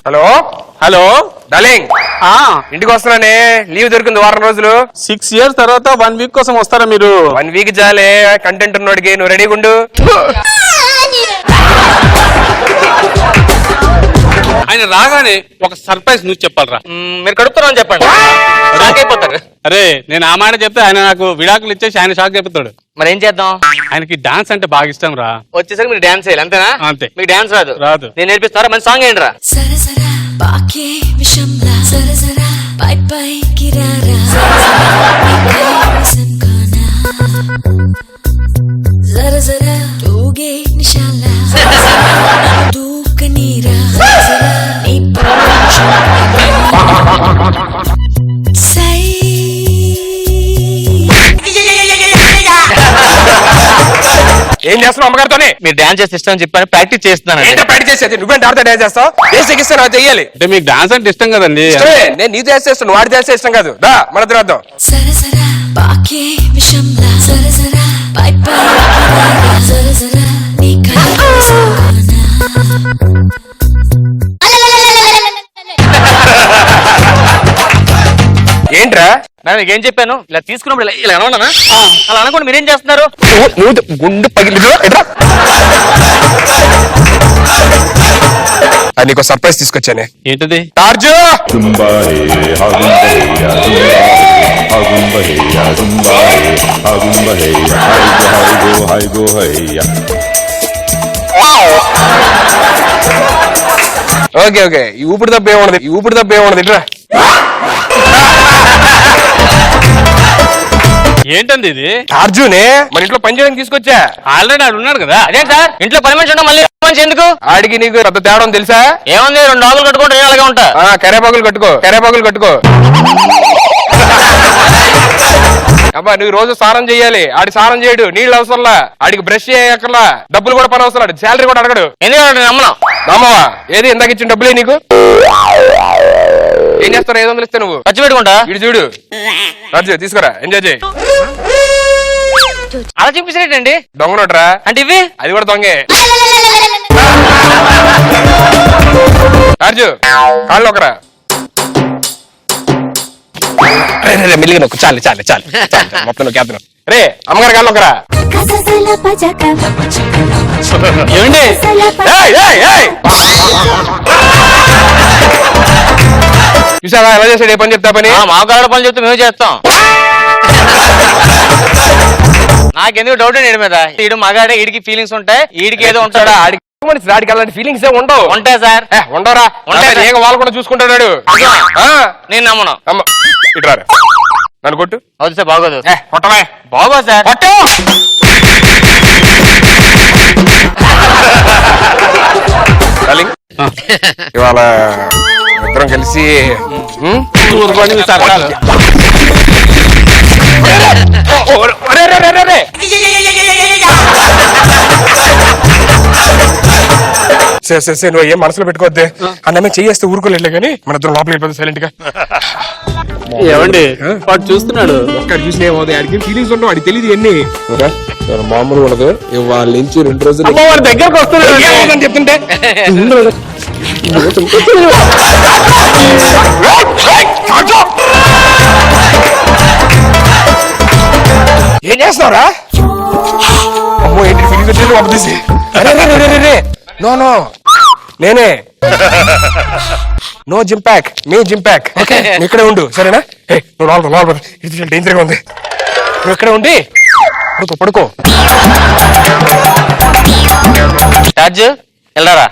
హలో హలో డార్లింగ్, ఇంటికి వస్తున్నానే. లీవ్ దొరికింది వారం రోజులు. 6 years తర్వాత 1 week కోసం వస్తారా మీరు? 1 week చాలే కంటెంట్ ఉన్నోడికి. నువ్వు రెడీగా ఉండు. ఆయన రాగానే ఒక సర్ప్రైజ్ న్యూస్ చెప్పాలరా. మీరు కడుపుతున్నారని చెప్పండి, షాక్ అయిపోతారు. అరే నేను ఆ మాట చెప్తే ఆయన నాకు విడాకులు ఇచ్చేసి ఆయన షాక్ చెప్తాడు. మరి ఏం చేద్దాం? ఆయనకి డాన్స్ అంటే బాగా ఇష్టం రా. వచ్చేసరికి మీరు డాన్స్ చేయాలి అంతేనా? అంతే. మీకు డాన్స్ రాదు? రాదు. నేను నేర్పిస్తారా? మంచి సాంగ్ ఏంటి రా? ఏం చేస్తున్నావు అమ్మగారితోనే? మీరు డాన్స్ చేస్తే ఇష్టం అని చెప్పాను, ప్రాక్టీస్ చేస్తున్నాను. ఏంటో ప్రాక్టీస్ చేసేది? నువ్వేంటి ఆడితే డాన్స్ చేస్తావు? బేసిక్ ఇస్తే నాకు చెయ్యాలి. అంటే మీకు డాన్స్ అంటే ఇష్టం కదండి. ఇష్టమే. నేను నీ డాన్స్ చేస్తాను, వాడి డాన్స్ ఇష్టం కాదు. దా మన ఇద్దరం వద్దాం. ఏంట్రా నేను ఏం చెప్పాను? ఇలా తీసుకున్నప్పుడు ఇలా అనవనా? అలా అనకుండా మీరేం చేస్తున్నారు? గుండు పగిలి నీకు సర్ప్రైజ్ తీసుకొచ్చానే. ఏంటది? టార్జు ఓకే ఓకే. ఈ ఊపిరి తప్ప ఏమున్నది ఇట్రా. ఏంటంది ఇది? టార్జునే మన ఇంట్లో పని చేయడానికి తీసుకొచ్చా. ఆల్రెడీ ఆడు ఉన్నాడు కదా. అదే సార్, ఇంట్లో పని మనిషి ఉండడం మళ్ళీ మనిషి ఎందుకు? ఆడికి నీకు పెద్ద తేడా ఉంది తెలుసా? ఏముంది, 2 ఆకులు కట్టుకుంటే నేను అలాగే ఉంటా. కరేపాకులు కట్టుకో. అబ్బా నువ్వు రోజు స్నానం చెయ్యాలి, ఆడి స్నానం చేయడు, నీళ్ళు అవసరంలా, ఆడికి బ్రష్ చేయక్కర్లా, డబ్బులు కూడా పని అవసరం, శాలరీ కూడా అడగడు. ఎందుకంటే నమ్మను. నమ్మవా? ఏది ఇందాక ఇచ్చిన డబ్బులే నీకు? ఏం చేస్తావు? 500 ఇస్తే నువ్వు ఖర్చు పెట్టుకుంటా. ఇటు చూడు రాజు, తీసుకురా, ఎంజాయ్ చేయి. అలా చూపించేటండి దొంగ నోటరా అంటే ఇవి? అది కూడా దొంగే. రాజు కాళ్ళు ఒకరా. మెల్లిగా నొక్కు, చాలు మొత్తం నొక్కేస్తున్నావు. రే అమ్మగారు కాళ్ళు ఒకరా. ఏమండి? చూసావా ఎలా చేసాడు? ఏ పని చెప్తా పని. మా కాడ పని చెప్తే మేము చేస్తాం. నాకెందుకు డౌట్ అండి మీద. ఈడు మగాడే, ఈడికి ఫీలింగ్స్ ఉంటాయి, ఈడికి ఏదో ఉంటాడా? ఆడికి అలాంటి ఫీలింగ్స్ ఉండవు. ఉంటాయి సార్. ఉండవురా. ఏక వాళ్ళు కూడా చూసుకుంటాడు. నేను నమ్మను. ఇట్రా నన్ను కొట్టు. అవును సార్. బాగోదు. కొట్టవే. బాగోదు సార్. కొట్టు. ఇవాళ ఇద్దరం కలిసి నువ్వు ఏం మనసులో పెట్టుకోవద్దే. అన్నమే చేయేస్తే ఊరుకోలేట్లే కానీ మన ఇద్దరు లోపలికి వెళ్ళిపోతుంది సైలెంట్ గా. ఏమండి వాడు చూస్తున్నాడు. ఒక్కడ చూసి ఏమవుతుంది? ఆడికి ఫీలింగ్స్ ఉండవు, ఆడికి తెలియదు ఎన్ని. మామూలు ఉండదు. వాళ్ళ నుంచి 2 రోజులు వాడి దగ్గరకు వస్తున్నాడు చెప్తుంటే ఏం చేస్తున్నావురా? అమ్మో ఏంటి ఫీలింగ్స్ వచ్చేది పంపేసి. నో నేనే. నో జిమ్ ప్యాక్, మీ జిమ్ ప్యాక్. ఓకే ఇక్కడే ఉండు సరేనా? నువ్వు లోపల ఇది డేంజర్ గా ఉంది. నువ్వు ఇక్కడే ఉండి పడుకో. టార్జ్ వెళ్ళరా.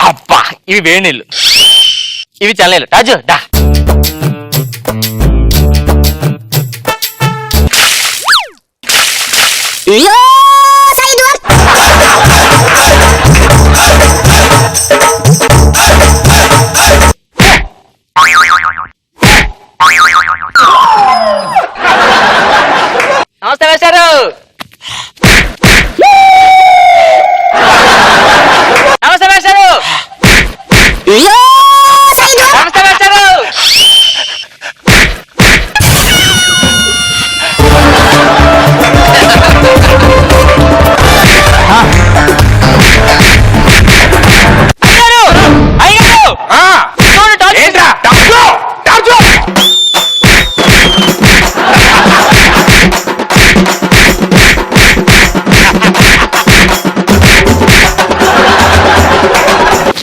అబ్బా ఇవి వేడి నీళ్ళు, ఇవి చల్లనీళ్ళు. టార్జ్ డా. నమస్తే వేశారు. నమస్తే వేశారు. నమస్తే వేశారు.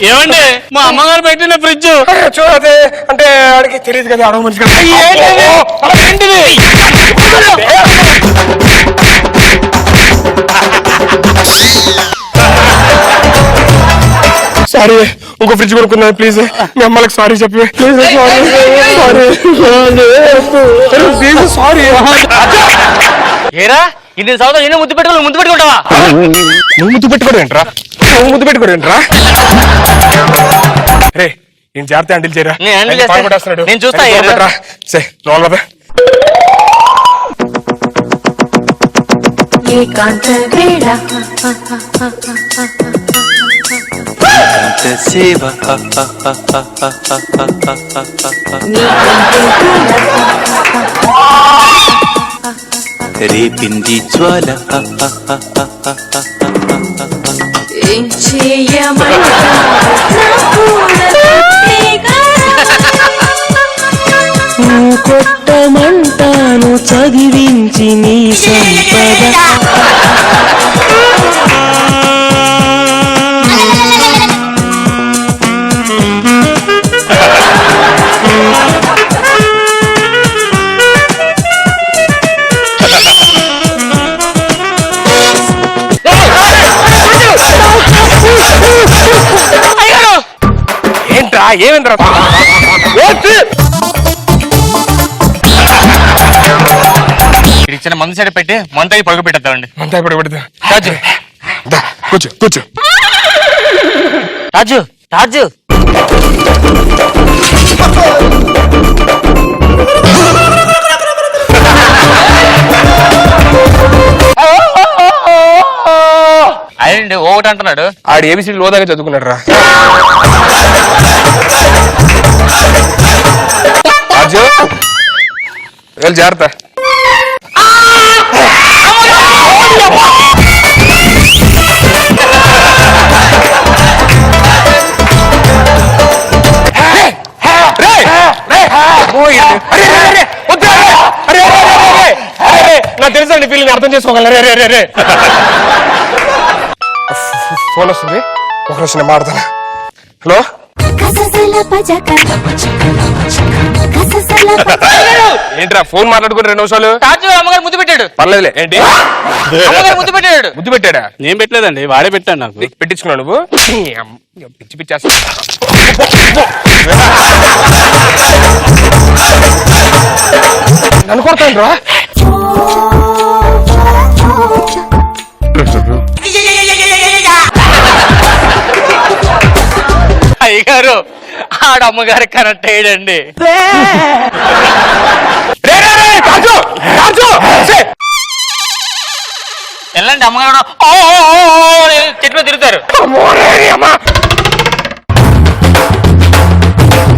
ఏమండి మా అమ్మగారు పెట్టిన ఫ్రిడ్జ్ చూడదే అంటే ఆడికి తెలియదు కదా అడవ మంచిగా సారీ ఇంకో ఫ్రిడ్జ్ కొనుక్కున్నా ప్లీజ్ మీ అమ్మలకు సారీ చెప్పి ప్లీజ్ సారీ ఏరా ఇన్ని సంవత్సరాలు నేను ముద్దు పెట్టుకో ముద్దు పెట్టుకుంటావా? నువ్వు ముద్దు పెట్టుకోడు ఏంట్రా రే నేను జాగ్రత్త హ్యాండిల్ చేయరా నేను హ్యాండిల్ చేస్తా. నేను చూస్తా. లోపల రేపింది జ్వాల కొట్టమంటాను చదివించి నీ సంపద ఏంట్రా ఏమైందిరా ఇచ్చిన మందు సైడ్ పెట్టి మంతకి పడుకు పెట్టేద్దామండి. అంతా ఇప్పుడు పెడతా రాజు కూర్చో రాజు రాజు అదేండి ఒకటి అంటున్నాడు. ఆడు ఏబిసిడి లోదాగా చదువుకున్నాడు రా రాజు వెళ్ళి జాగ్రత్త నాకు తెలుసండి ఫీలింగ్ అర్థం చేసుకోగలరు రే ఫోన్ వస్తుంది ఒక నిమిషం నేను మాడతాను హలో ఏంట్రా ఫోన్ మాట్లాడుకుని 2 నిమిషాలు రాజు అమ్మగారు ముద్దు పెట్టాడు. పర్లేదులే ఏంటి అమ్మగారు ముద్దు పెట్టాడు. ముద్దు పెట్టాడా నేను పెట్టలేదండి వాడే పెట్టాను నాకు. పెట్టించుకున్నావు నువ్వు పిచ్చి పిచ్చేస్తా నన్ను కొడతాను రా అయ్యగారు ఆడమ్మగారు కనెక్ట్ అయ్యాడండి. వెళ్ళండి అమ్మగారు చెట్టు